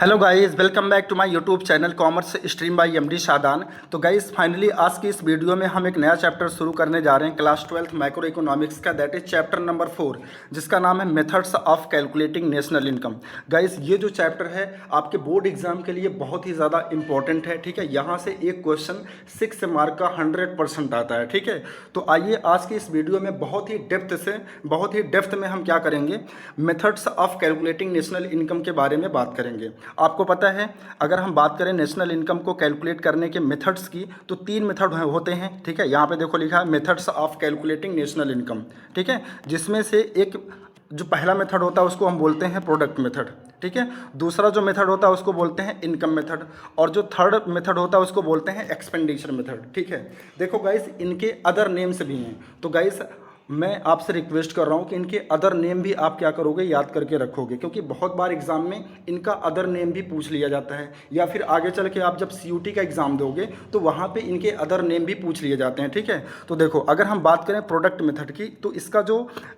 Hello guys, welcome back to my YouTube channel commerce stream by MD Shadan. तो guys finally आज की इस video में हम एक नया चैप्टर शुरू करने जा रहे हैं क्लास 12th मैक्रो इकोनॉमिक्स का, दैट इज चैप्टर नंबर 4, जिसका नाम है methods of calculating national income. Guys ये जो चैप्टर है आपके बोर्ड एग्जाम के लिए बहुत ही ज़्यादा इंपॉर्टेंट है। ठीक है, यहाँ से एक क्वेश्चन 6 मार्क का 100% आता है। ठीक है, तो आइए आज की इस वीडियो में बहुत ही डेप्थ में हम क्या करेंगे, methods of calculating national income के बारे में बात करेंगे। आपको पता है, अगर हम बात करें नेशनल इनकम को कैलकुलेट करने के मेथड्स की, तो 3 मेथड होते हैं। ठीक है, यहाँ पे देखो लिखा है methods of calculating national income. ठीक है, जिसमें से एक जो पहला मेथड होता है उसको हम बोलते हैं प्रोडक्ट मेथड। ठीक है, दूसरा जो मेथड होता है उसको बोलते हैं इनकम मेथड, और जो थर्ड मेथड होता है उसको बोलते हैं एक्सपेंडिचर मेथड। ठीक है, देखो गाइस इनके अदर नेम्स भी हैं, तो गाइस मैं आपसे रिक्वेस्ट कर रहा हूँ कि इनके अदर नेम भी आप क्या करोगे, याद करके रखोगे, क्योंकि बहुत बार एग्जाम में इनका अदर नेम भी पूछ लिया जाता है, या फिर आगे चल के आप जब CUT का एग्ज़ाम दोगे तो वहाँ पे इनके अदर नेम भी पूछ लिए जाते हैं। ठीक है, तो देखो अगर हम बात करें प्रोडक्ट मेथड की, तो इसका जो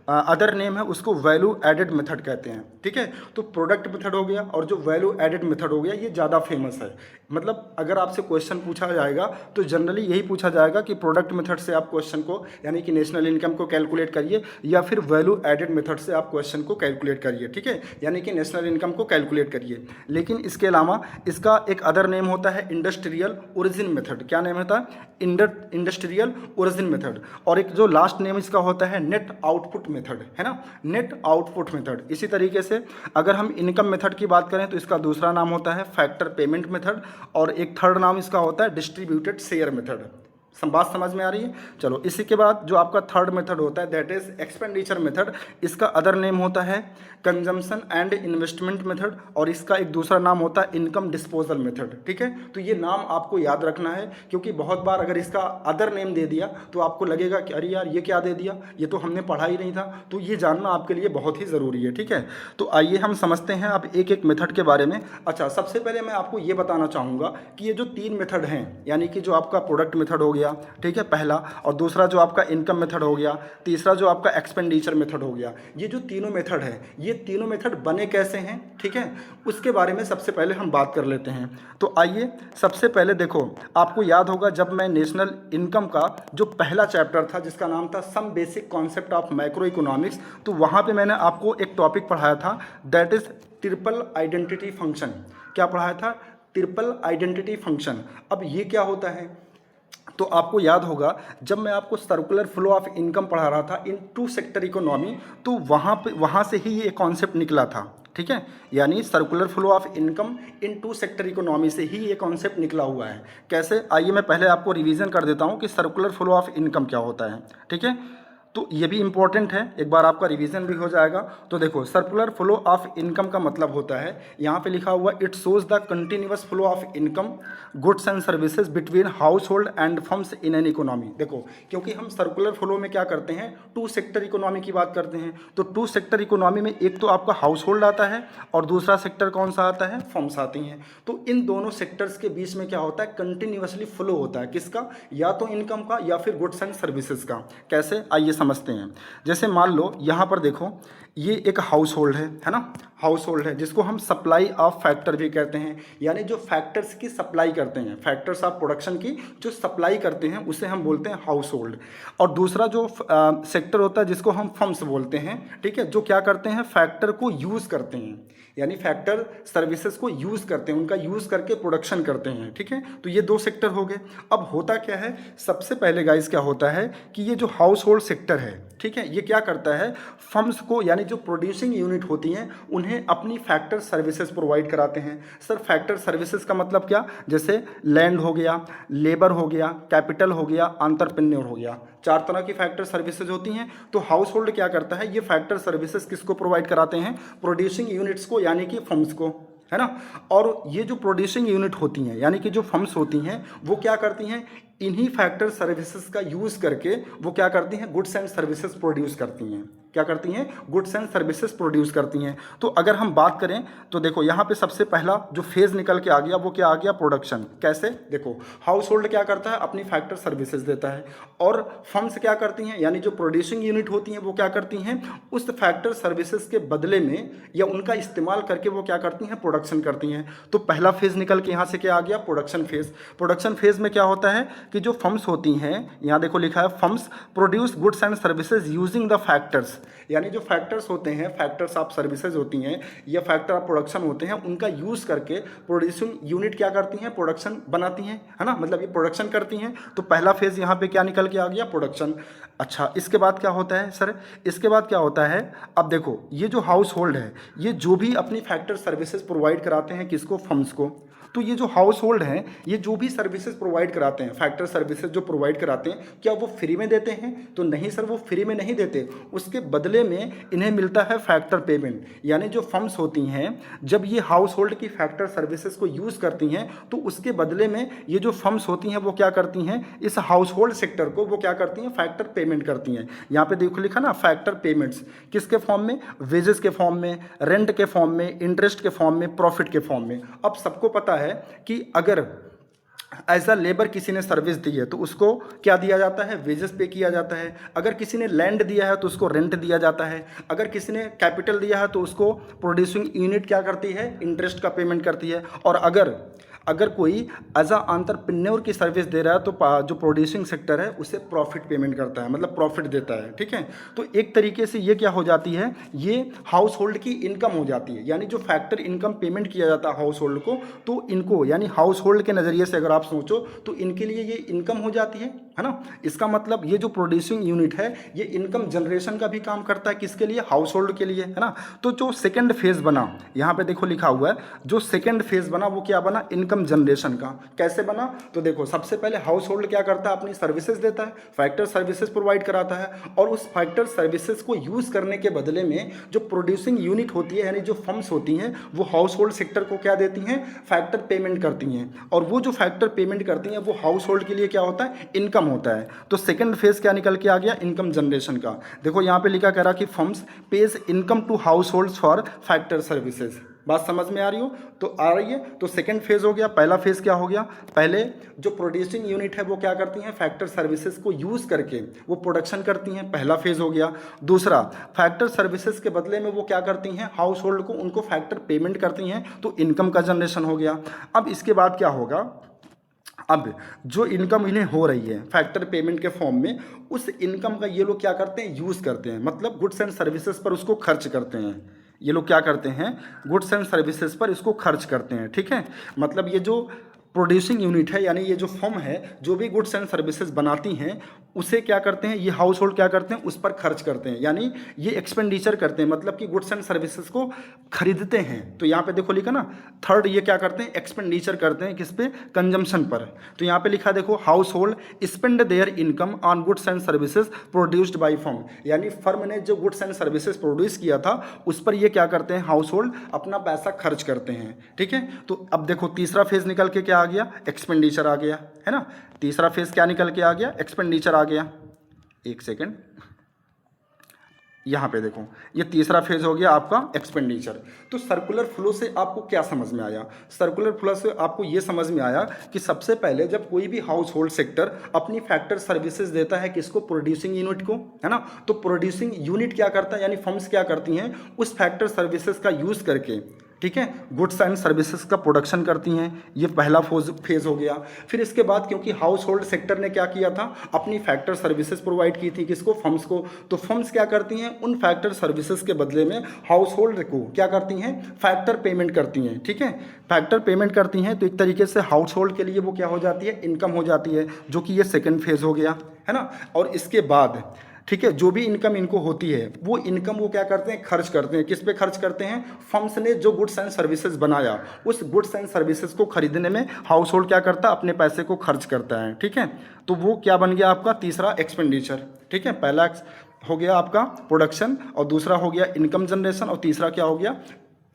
अदर नेम है उसको वैल्यू एडेड मेथड कहते हैं। ठीक है, तो प्रोडक्ट मेथड हो गया और जो वैल्यू एडेड मेथड हो गया, ये ज़्यादा फेमस है। मतलब अगर आपसे क्वेश्चन पूछा जाएगा तो जनरली यही पूछा जाएगा कि प्रोडक्ट मेथड से आप क्वेश्चन को, यानी कि नेशनल इनकम को कैलकुलेट करिए, या फिर वैल्यू एडेड मेथड से आप क्वेश्चन को कैलकुलेट करिए। ठीक है, यानी कि नेशनल इनकम को कैलकुलेट करिए। लेकिन इसके अलावा इसका एक अदर नेम होता है इंडस्ट्रियल ओरिजिन मेथड। क्या नेम होता है? Industrial origin method. और एक जो लास्ट नेम इसका होता है नेट आउटपुट मेथड, है ना, नेट आउटपुट मेथड। इसी तरीके से अगर हम इनकम मेथड की बात करें तो इसका दूसरा नाम होता है फैक्टर पेमेंट मेथड, और एक थर्ड नाम इसका होता है डिस्ट्रीब्यूटेड शेयर मेथड। बात समझ में आ रही है? चलो, इसी के बाद जो आपका थर्ड मेथड होता है दैट इज एक्सपेंडिचर मेथड। इसका अदर नेम होता है कंजम्पशन एंड इन्वेस्टमेंट मेथड, और इसका एक दूसरा नाम होता है इनकम डिस्पोजल मेथड। ठीक है, तो ये नाम आपको याद रखना है, क्योंकि बहुत बार अगर इसका अदर नेम दे दिया तो आपको लगेगा कि अरे यार ये क्या दे दिया, ये तो हमने पढ़ा ही नहीं था। तो ये जानना आपके लिए बहुत ही ज़रूरी है। ठीक है, तो आइए हम समझते हैं अब एक एक मेथड के बारे में। अच्छा, सबसे पहले मैं आपको ये बताना चाहूँगा कि ये जो 3 मेथड हैं, यानी कि जो आपका प्रोडक्ट मेथड हो गया, ठीक है, पहला, और दूसरा जो आपका इनकम मेथड हो गया, तीसरा जो आपका एक्सपेंडिचर मेथड हो गया, ये जो तीनों मेथड है, ये तीनों मेथड बने कैसे हैं, ठीक है, उसके बारे में सबसे पहले हम बात कर लेते हैं। तो आइए सबसे पहले देखो, आपको याद होगा जब मैं नेशनल इनकम का जो पहला चैप्टर था जिसका नाम था some basic concept of macroeconomics, तो वहाँ पे मैंने आपको एक टॉपिक पढ़ाया था that is triple identity function. क्या पढ़ाया था? Triple identity function. अब ये क्या होता है? तो आपको याद होगा जब मैं आपको सर्कुलर फ्लो ऑफ इनकम पढ़ा रहा था इन 2 सेक्टर इकोनॉमी, तो वहाँ से ही ये कॉन्सेप्ट निकला था। ठीक है, यानी circular flow of income in 2 sector economy से ही ये कॉन्सेप्ट निकला हुआ है। कैसे? आइए मैं पहले आपको रिवीजन कर देता हूँ कि सर्कुलर फ्लो ऑफ इनकम क्या होता है। ठीक है, तो ये भी इंपॉर्टेंट है, एक बार आपका रिवीजन भी हो जाएगा। तो देखो, सर्कुलर फ्लो ऑफ इनकम का मतलब होता है, यहाँ पे लिखा हुआ it shows the continuous flow of income goods and services between house hold and firms in an economy. देखो, क्योंकि हम सर्कुलर फ्लो में क्या करते हैं, 2 सेक्टर इकोनॉमी की बात करते हैं, तो 2 सेक्टर इकोनॉमी में एक तो आपका हाउस होल्ड आता है और दूसरा सेक्टर कौन सा आता है? फर्म्स आती हैं। तो इन दोनों सेक्टर्स के बीच में क्या होता है? कंटिन्यूअसली फ्लो होता है। किसका? या तो इनकम का या फिर गुड्स एंड सर्विसेज का। कैसे? आइए समझते हैं। जैसे मान लो यहाँ पर देखो, ये एक हाउस होल्ड है ना, हाउस होल्ड है जिसको हम सप्लाई ऑफ फैक्टर भी कहते हैं, यानी जो फैक्टर्स की सप्लाई करते हैं, फैक्टर्स ऑफ प्रोडक्शन की जो सप्लाई करते हैं उसे हम बोलते हैं हाउस होल्ड। और दूसरा जो सेक्टर होता है जिसको हम फर्म्स बोलते हैं, ठीक है, जो क्या करते हैं? फैक्टर को यूज़ करते हैं, यानी फैक्टर सर्विसेज को यूज़ करते हैं, उनका यूज़ करके प्रोडक्शन करते हैं। ठीक है, तो ये 2 सेक्टर हो गए। अब होता क्या है, सबसे पहले गाइस क्या होता है कि ये जो हाउस होल्ड सेक्टर है, ठीक है, ये क्या करता है? फर्म्स को, यानी जो प्रोड्यूसिंग यूनिट होती हैं, उन्हें अपनी फैक्टर सर्विसेज प्रोवाइड कराते हैं। सर फैक्टर सर्विसेज का मतलब क्या? जैसे लैंड हो गया, लेबर हो गया, कैपिटल हो गया, एंटरप्रेन्योर हो गया, 4 तरह की फैक्टर सर्विसेज होती हैं। तो हाउस होल्ड क्या करता है? ये फैक्टर सर्विसेज किसको प्रोवाइड कराते हैं? प्रोड्यूसिंग यूनिट्स को, यानी कि फर्म्स को, है ना। और ये जो प्रोड्यूसिंग यूनिट होती हैं, यानी कि जो फर्म्स होती हैं, वो क्या करती हैं? इन्हीं फैक्टर सर्विसेज का यूज़ करके वो क्या करती हैं, गुड्स एंड सर्विसेज प्रोड्यूस करती हैं। क्या करती हैं, गुड्स एंड सर्विसेज प्रोड्यूस करती हैं। तो अगर हम बात करें तो देखो यहाँ पे सबसे पहला जो फेज निकल के आ गया वो क्या आ गया, प्रोडक्शन। कैसे, देखो हाउस होल्ड क्या करता है, अपनी फैक्टर सर्विसेज देता है, और फर्म्स क्या करती हैं, यानी जो प्रोड्यूसिंग यूनिट होती हैं वो क्या करती हैं, उस फैक्टर सर्विसेज के बदले में या उनका इस्तेमाल करके वो क्या करती हैं, प्रोडक्शन करती हैं। तो पहला फेज निकल के यहाँ से क्या आ गया, प्रोडक्शन फेज। प्रोडक्शन फेज में क्या होता है कि जो फर्म्स होती हैं, यहाँ देखो लिखा है firms produce goods and services using the factors, यानी जो फैक्टर्स होते हैं, फैक्टर्स ऑफ सर्विसेज होती हैं या फैक्टर ऑफ प्रोडक्शन होते हैं, उनका यूज़ करके प्रोड्यूसिंग यूनिट क्या करती हैं, प्रोडक्शन बनाती हैं, है ना, मतलब ये प्रोडक्शन करती हैं। तो पहला फेज यहाँ पे क्या निकल के आ गया, प्रोडक्शन। अच्छा, इसके बाद क्या होता है सर, इसके बाद क्या होता है, अब देखो ये जो हाउस होल्ड है, ये जो भी अपनी फैक्टर सर्विसेज प्रोवाइड कराते हैं किसको, फर्म्स को। तो ये जो हाउस होल्ड हैं, ये जो भी सर्विसेज प्रोवाइड कराते हैं, फैक्टर सर्विसेज जो प्रोवाइड कराते हैं, क्या वो फ्री में देते हैं, तो नहीं सर, वो फ्री में नहीं देते। उसके बदले में इन्हें मिलता है फैक्टर पेमेंट। यानी जो फर्म्स होती हैं, जब ये हाउस होल्ड की फैक्टर सर्विसेज को यूज़ करती हैं, तो उसके बदले में ये जो फर्म्स होती हैं वो क्या करती हैं, इस हाउस होल्ड सेक्टर को वो क्या करती हैं, फैक्टर पेमेंट करती हैं। यहाँ पे देखो लिखा ना, फैक्टर पेमेंट्स किसके फॉर्म में, वेजेस के फॉर्म में, रेंट के फॉर्म में, इंटरेस्ट के फॉर्म में, प्रॉफिट के फॉर्म में। अब सबको पता है कि अगर एज अ लेबर किसी ने सर्विस दी है तो उसको क्या दिया जाता है, वेजेस पे किया जाता है। अगर किसी ने लैंड दिया है तो उसको रेंट दिया जाता है। अगर किसी ने कैपिटल दिया है तो उसको प्रोड्यूसिंग यूनिट क्या करती है, इंटरेस्ट का पेमेंट करती है। और अगर कोई एज अ एंटरप्रेन्योर की सर्विस दे रहा है तो जो प्रोड्यूसिंग सेक्टर है उसे प्रॉफिट पेमेंट करता है, मतलब प्रॉफिट देता है, ठीक है। तो एक तरीके से ये क्या हो जाती है, ये हाउस होल्ड की इनकम हो जाती है। यानी जो फैक्टर इनकम पेमेंट किया जाता है हाउस होल्ड को, तो इनको यानी हाउस होल्ड के नज़रिए से अगर आप सोचो तो इनके लिए ये इनकम हो जाती है ना। इसका मतलब ये जो प्रोड्यूसिंग यूनिट है ये इनकम जनरेशन का भी काम करता है, किसके लिए, हाउस होल्ड के लिए, है ना। तो जो सेकेंड फेज बना, यहाँ पे देखो लिखा हुआ है, जो सेकेंड फेज बना वो क्या बना, इनकम जनरेशन का। कैसे बना, तो देखो सबसे पहले हाउस होल्ड क्या करता है, अपनी सर्विसेज देता है, फैक्टर सर्विसेज प्रोवाइड कराता है, और उस फैक्टर सर्विसेज को यूज करने के बदले में जो प्रोड्यूसिंग यूनिट होती है, यानी जो फर्म्स होती हैं, वो हाउस होल्ड सेक्टर को क्या देती हैं, फैक्टर पेमेंट करती हैं। और वो जो फैक्टर पेमेंट करती हैं वो हाउस होल्ड के लिए क्या होता है, इनकम होता है। तो सेकंड फेज क्या निकल के आ गया, इनकम जनरेशन का। देखो यहाँ पे लिखा कह रहा कि firms pays income to household for factor services. बात समझ में आ रही हो, तो आ रही है। तो सेकंड फेज हो गया। पहला फेज क्या हो गया, पहले जो प्रोड्यूसिंग यूनिट है वो क्या करती हैं, फैक्टर सर्विसेज को यूज करके वो प्रोडक्शन करती हैं, पहला फेज हो गया। दूसरा, फैक्टर सर्विसेज के बदले में वो क्या करती हैं, हाउस होल्ड को उनको फैक्टर पेमेंट करती हैं, तो इनकम का जनरेशन हो गया। अब इसके बाद क्या होगा, अब जो इनकम इन्हें हो रही है फैक्टर पेमेंट के फॉर्म में, उस इनकम का ये लोग क्या करते हैं, यूज़ करते हैं, मतलब गुड्स एंड सर्विसेज पर उसको खर्च करते हैं। ये लोग क्या करते हैं, गुड्स एंड सर्विसेज पर इसको खर्च करते हैं, ठीक है। मतलब ये जो प्रोड्यूसिंग यूनिट है, यानी ये जो फर्म है जो भी गुड्स एंड सर्विसेज बनाती हैं, उसे क्या करते हैं, ये हाउस होल्ड क्या करते हैं, उस पर खर्च करते हैं, यानी ये एक्सपेंडिचर करते हैं, मतलब कि गुड्स एंड सर्विसेज को खरीदते हैं। तो यहाँ पे देखो लिखा ना, थर्ड ये क्या करते हैं, एक्सपेंडिचर करते हैं, किस पे, कंजम्पशन पर। तो यहाँ पे लिखा देखो, house hold spend there income on goods and services produced by firm, यानी फर्म ने जो गुड्स एंड सर्विसेज प्रोड्यूस किया था उस पर ये क्या करते हैं, हाउस होल्ड अपना पैसा खर्च करते हैं, ठीक है। तो अब देखो तीसरा फेज निकल के क्या आ गया, एक्सपेंडिचर आ गया, है ना। तीसरा फेज क्या निकल के आ गया, एक्सपेंडिचर आ गया। एक सेकेंड, यहां पे देखो, ये तीसरा फेज हो गया आपका एक्सपेंडिचर। तो सर्कुलर फ्लो से आपको क्या समझ में आया, सर्कुलर फ्लो से आपको ये समझ में आया कि सबसे पहले जब कोई भी हाउस होल्ड सेक्टर अपनी फैक्टर सर्विसेज देता है किसको, प्रोड्यूसिंग यूनिट को, है ना। तो प्रोड्यूसिंग यूनिट क्या करता है, यानी फर्म्स क्या करती हैं, उस फैक्टर सर्विसेज का यूज करके, ठीक है, गुड्स एंड सर्विसेज का प्रोडक्शन करती हैं। ये पहला फेज हो गया। फिर इसके बाद क्योंकि हाउस होल्ड सेक्टर ने क्या किया था, अपनी फैक्टर सर्विसेज प्रोवाइड की थी, किसको, फर्म्स को। तो फर्म्स क्या करती हैं, उन फैक्टर सर्विसेज के बदले में हाउस होल्ड को क्या करती हैं, फैक्टर पेमेंट करती हैं, ठीक है, फैक्टर पेमेंट करती हैं। तो एक तरीके से हाउस होल्ड के लिए वो क्या हो जाती है, इनकम हो जाती है, जो कि ये सेकेंड फेज हो गया, है ना। और इसके बाद, ठीक है, जो भी इनकम इनको होती है वो इनकम वो क्या करते हैं, खर्च करते हैं। किस पे खर्च करते हैं, फर्म्स ने जो गुड्स एंड सर्विसेज बनाया उस गुड्स एंड सर्विसेज को खरीदने में हाउस होल्ड क्या करता है, अपने पैसे को खर्च करता है, ठीक है। तो वो क्या बन गया आपका तीसरा, एक्सपेंडिचर, ठीक है। पहला हो गया आपका प्रोडक्शन, और दूसरा हो गया इनकम जनरेशन, और तीसरा क्या हो गया,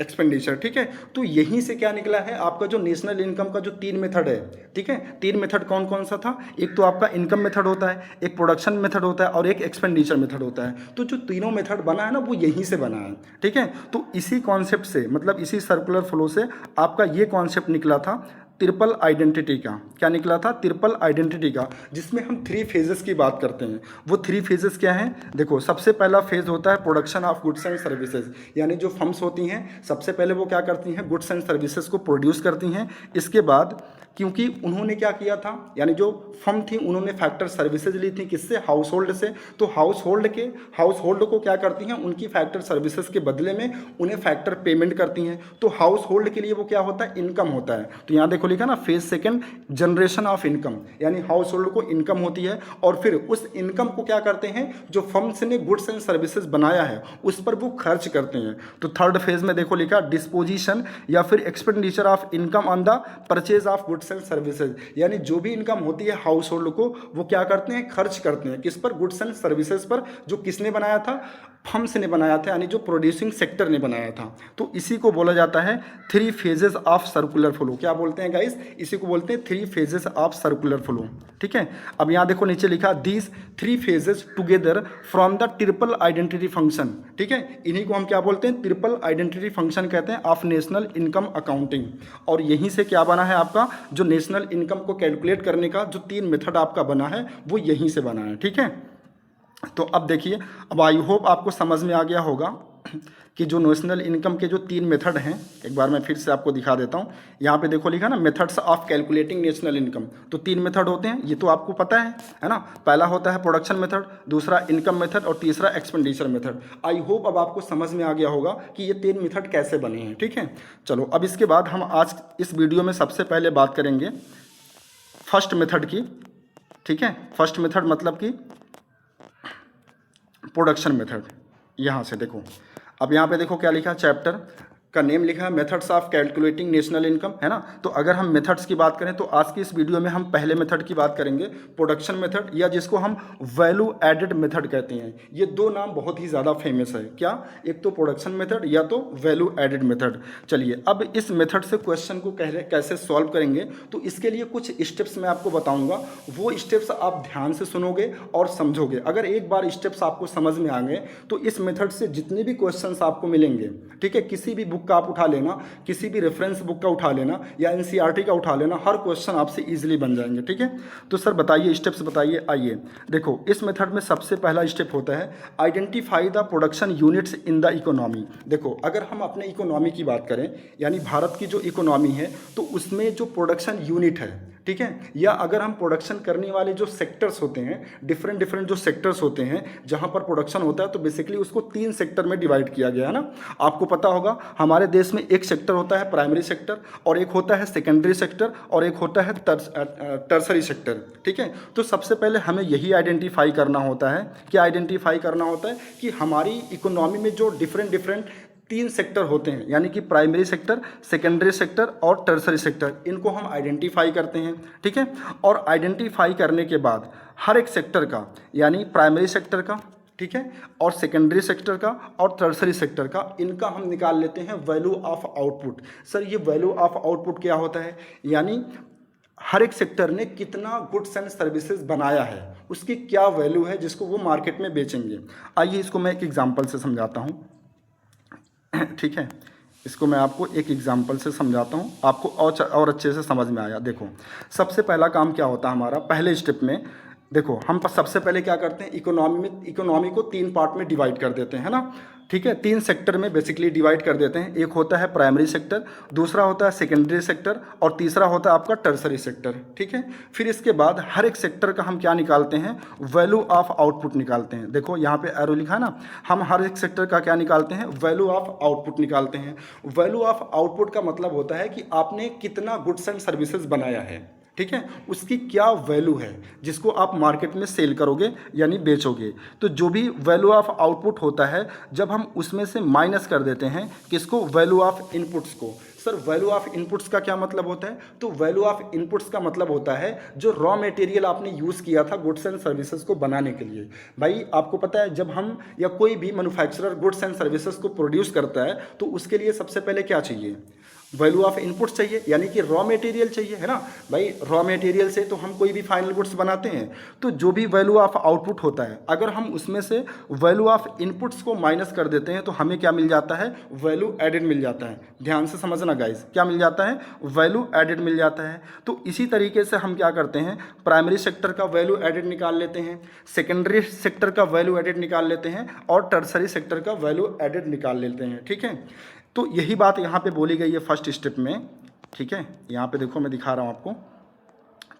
एक्सपेंडिचर, ठीक है। तो यहीं से क्या निकला है आपका जो नेशनल इनकम का जो 3 मेथड है, ठीक है। 3 मेथड कौन कौन सा था? एक तो आपका इनकम मेथड होता है, एक प्रोडक्शन मेथड होता है और एक एक्सपेंडिचर मेथड होता है। तो जो तीनों मेथड बना है ना वो यहीं से बना है, ठीक है। तो इसी कॉन्सेप्ट से, मतलब इसी सर्कुलर फ्लो से आपका ये कॉन्सेप्ट निकला था ट्रिपल आइडेंटिटी का। क्या निकला था? ट्रिपल आइडेंटिटी का, जिसमें हम 3 फेजेस की बात करते हैं। वो 3 फेजेस क्या हैं? देखो, सबसे पहला फेज होता है production of goods and services, यानी जो फर्म्स होती हैं सबसे पहले वो क्या करती हैं? गुड्स एंड सर्विसेज को प्रोड्यूस करती हैं। इसके बाद क्योंकि उन्होंने क्या किया था, यानी जो फर्म थी उन्होंने फैक्टर सर्विसेज ली थी, किससे? हाउस होल्ड से। तो हाउस होल्ड को क्या करती हैं? उनकी फैक्टर सर्विसेज के बदले में उन्हें फैक्टर पेमेंट करती हैं। तो हाउस होल्ड के लिए वो क्या होता है? इनकम होता है। तो यहाँ देखो लिखा ना, phase second generation of income, यानी हाउस होल्ड को इनकम होती है और फिर उस इनकम को क्या करते हैं? जो फर्म्स ने गुड्स एंड सर्विसेज बनाया है उस पर वो खर्च करते हैं। तो थर्ड फेज में देखो लिखा डिस्पोजिशन या फिर expenditure of income on the purchase of goods and services, यानी जो भी इनकम होती है हाउस होल्ड को वो क्या करते हैं? खर्च करते हैं। किस पर? गुड्स एंड सर्विसेज पर, जो किसने बनाया था? फर्म्स ने बनाया था, यानी जो प्रोड्यूसिंग सेक्टर ने बनाया था। तो इसी को बोला जाता है 3 फेजेस ऑफ सर्कुलर फ्लो। क्या बोलते हैं गाइस? इसी को बोलते हैं 3 फेजेस ऑफ सर्कुलर फ्लो, ठीक है। अब यहाँ देखो नीचे लिखा these 3 phases together from the triple identity function, ठीक है। इन्हीं को हम क्या बोलते हैं? ट्रिपल आइडेंटिटी फंक्शन कहते हैं ऑफ नेशनल इनकम अकाउंटिंग। और यहीं से क्या बना है आपका? जो नेशनल इनकम को कैलकुलेट करने का जो 3 मेथड आपका बना है वो यहीं से बना है, ठीक है। तो अब देखिए, अब आई होप आपको समझ में आ गया होगा कि जो नेशनल इनकम के जो 3 मेथड हैं, एक बार मैं फिर से आपको दिखा देता हूँ। यहाँ पे देखो लिखा ना, methods of calculating national income. तो 3 मेथड होते हैं, ये तो आपको पता है ना। पहला होता है प्रोडक्शन मेथड, दूसरा इनकम मेथड और तीसरा एक्सपेंडिचर मेथड। आई होप अब आपको समझ में आ गया होगा कि ये 3 मेथड कैसे बने हैं, ठीक है। चलो, अब इसके बाद हम आज इस वीडियो में सबसे पहले बात करेंगे फर्स्ट मेथड की, ठीक है। फर्स्ट मेथड मतलब कि प्रोडक्शन मेथड। यहाँ से देखो, अब यहाँ पे देखो क्या लिखा, चैप्टर का नेम लिखा है methods of calculating national income, है ना। तो अगर हम मेथड्स की बात करें तो आज की इस वीडियो में हम पहले मेथड की बात करेंगे, प्रोडक्शन मेथड, या जिसको हम वैल्यू एडेड मेथड कहते हैं। ये 2 नाम बहुत ही ज़्यादा फेमस है। क्या? एक तो प्रोडक्शन मेथड या तो वैल्यू एडेड मेथड। चलिए, अब इस मेथड से क्वेश्चन को कैसे सॉल्व करेंगे, तो इसके लिए कुछ स्टेप्स मैं आपको बताऊँगा। वो स्टेप्स आप ध्यान से सुनोगे और समझोगे। अगर एक बार स्टेप्स आपको समझ में आ गए तो इस मेथड से जितने भी क्वेश्चन आपको मिलेंगे, ठीक है, किसी भी बुक का आप उठा लेना, किसी भी रेफरेंस बुक का उठा लेना या एनसीईआरटी का उठा लेना, हर क्वेश्चन आपसे इजीली बन जाएंगे, ठीक है। तो सर बताइए, स्टेप्स बताइए। आइए देखो, इस मेथड में सबसे पहला स्टेप होता है identify the production units in the economy. देखो, अगर हम अपने इकोनॉमी की बात करें, यानी भारत की जो इकोनॉमी है, तो उसमें जो प्रोडक्शन यूनिट है, ठीक है, या अगर हम प्रोडक्शन करने वाले जो सेक्टर्स होते हैं, डिफरेंट जो सेक्टर्स होते हैं जहां पर प्रोडक्शन होता है, तो बेसिकली उसको 3 सेक्टर में डिवाइड किया गया है ना। आपको पता होगा हमारे देश में एक सेक्टर होता है प्राइमरी सेक्टर, और एक होता है सेकेंडरी सेक्टर, और एक होता है टर्सरी सेक्टर, ठीक है। तो सबसे पहले हमें यही आइडेंटिफाई करना होता है। क्या आइडेंटिफाई करना होता है? कि हमारी इकोनॉमी में जो डिफरेंट 3 सेक्टर होते हैं, यानी कि प्राइमरी सेक्टर, सेकेंडरी सेक्टर और टर्सरी सेक्टर, इनको हम आइडेंटिफाई करते हैं, ठीक है। और आइडेंटिफाई करने के बाद हर एक सेक्टर का, यानी प्राइमरी सेक्टर का, ठीक है, और सेकेंडरी सेक्टर का और टर्सरी सेक्टर का, इनका हम निकाल लेते हैं वैल्यू ऑफ आउटपुट। सर, ये वैल्यू ऑफ आउटपुट क्या होता है? यानी हर एक सेक्टर ने कितना गुड्स एंड सर्विसेज बनाया है, उसकी क्या वैल्यू है जिसको वो मार्केट में बेचेंगे। आइए इसको मैं एक एग्जाम्पल से समझाता हूँ, ठीक है। इसको मैं आपको एक एग्जांपल से समझाता हूँ, आपको और अच्छे से समझ में आया। देखो, सबसे पहला काम क्या होता है हमारा, पहले स्टेप में देखो, हम सबसे पहले क्या करते हैं, इकोनॉमी को 3 पार्ट में डिवाइड कर देते हैं, है ना, ठीक है। 3 सेक्टर में बेसिकली डिवाइड कर देते हैं। एक होता है प्राइमरी सेक्टर, दूसरा होता है सेकेंडरी सेक्टर, और तीसरा होता है आपका टर्सरी सेक्टर, ठीक है। फिर इसके बाद हर एक सेक्टर का हम क्या निकालते हैं? वैल्यू ऑफ आउटपुट निकालते हैं। देखो यहाँ पे एरो लिखा है ना, हम हर एक सेक्टर का क्या निकालते हैं? वैल्यू ऑफ आउटपुट निकालते हैं। वैल्यू ऑफ आउटपुट का मतलब होता है कि आपने कितना गुड्स एंड सर्विसेज बनाया है, ठीक है, उसकी क्या वैल्यू है जिसको आप मार्केट में सेल करोगे यानी बेचोगे। तो जो भी वैल्यू ऑफ आउटपुट होता है जब हम उसमें से माइनस कर देते हैं किसको, वैल्यू ऑफ इनपुट्स को। सर वैल्यू ऑफ इनपुट्स का क्या मतलब होता है, तो वैल्यू ऑफ इनपुट्स का मतलब होता है जो रॉ मटेरियल आपने यूज़ किया था गुड्स एंड सर्विसेज को बनाने के लिए। भाई आपको पता है जब हम या कोई भी मैन्युफैक्चरर गुड्स एंड सर्विसेज को प्रोड्यूस करता है तो उसके लिए सबसे पहले क्या चाहिए, वैल्यू ऑफ इनपुट चाहिए, यानी कि रॉ मटेरियल चाहिए, है ना भाई। रॉ मटेरियल से तो हम कोई भी फाइनल गुड्स बनाते हैं। तो जो भी वैल्यू ऑफ आउटपुट होता है अगर हम उसमें से वैल्यू ऑफ इनपुट्स को माइनस कर देते हैं तो हमें क्या मिल जाता है, वैल्यू एडेड मिल जाता है। ध्यान से समझना गाइस, क्या मिल जाता है, वैल्यू एडेड मिल जाता है। तो इसी तरीके से हम क्या करते हैं, प्राइमरी सेक्टर का वैल्यू एडेड निकाल लेते हैं, सेकेंडरी सेक्टर का वैल्यू एडेड निकाल लेते हैं और टर्सरी सेक्टर का वैल्यू एडेड निकाल लेते हैं। ठीक है, तो यही बात यहाँ पे बोली गई है फर्स्ट स्टेप में। ठीक है, यहाँ पे देखो मैं दिखा रहा हूँ आपको।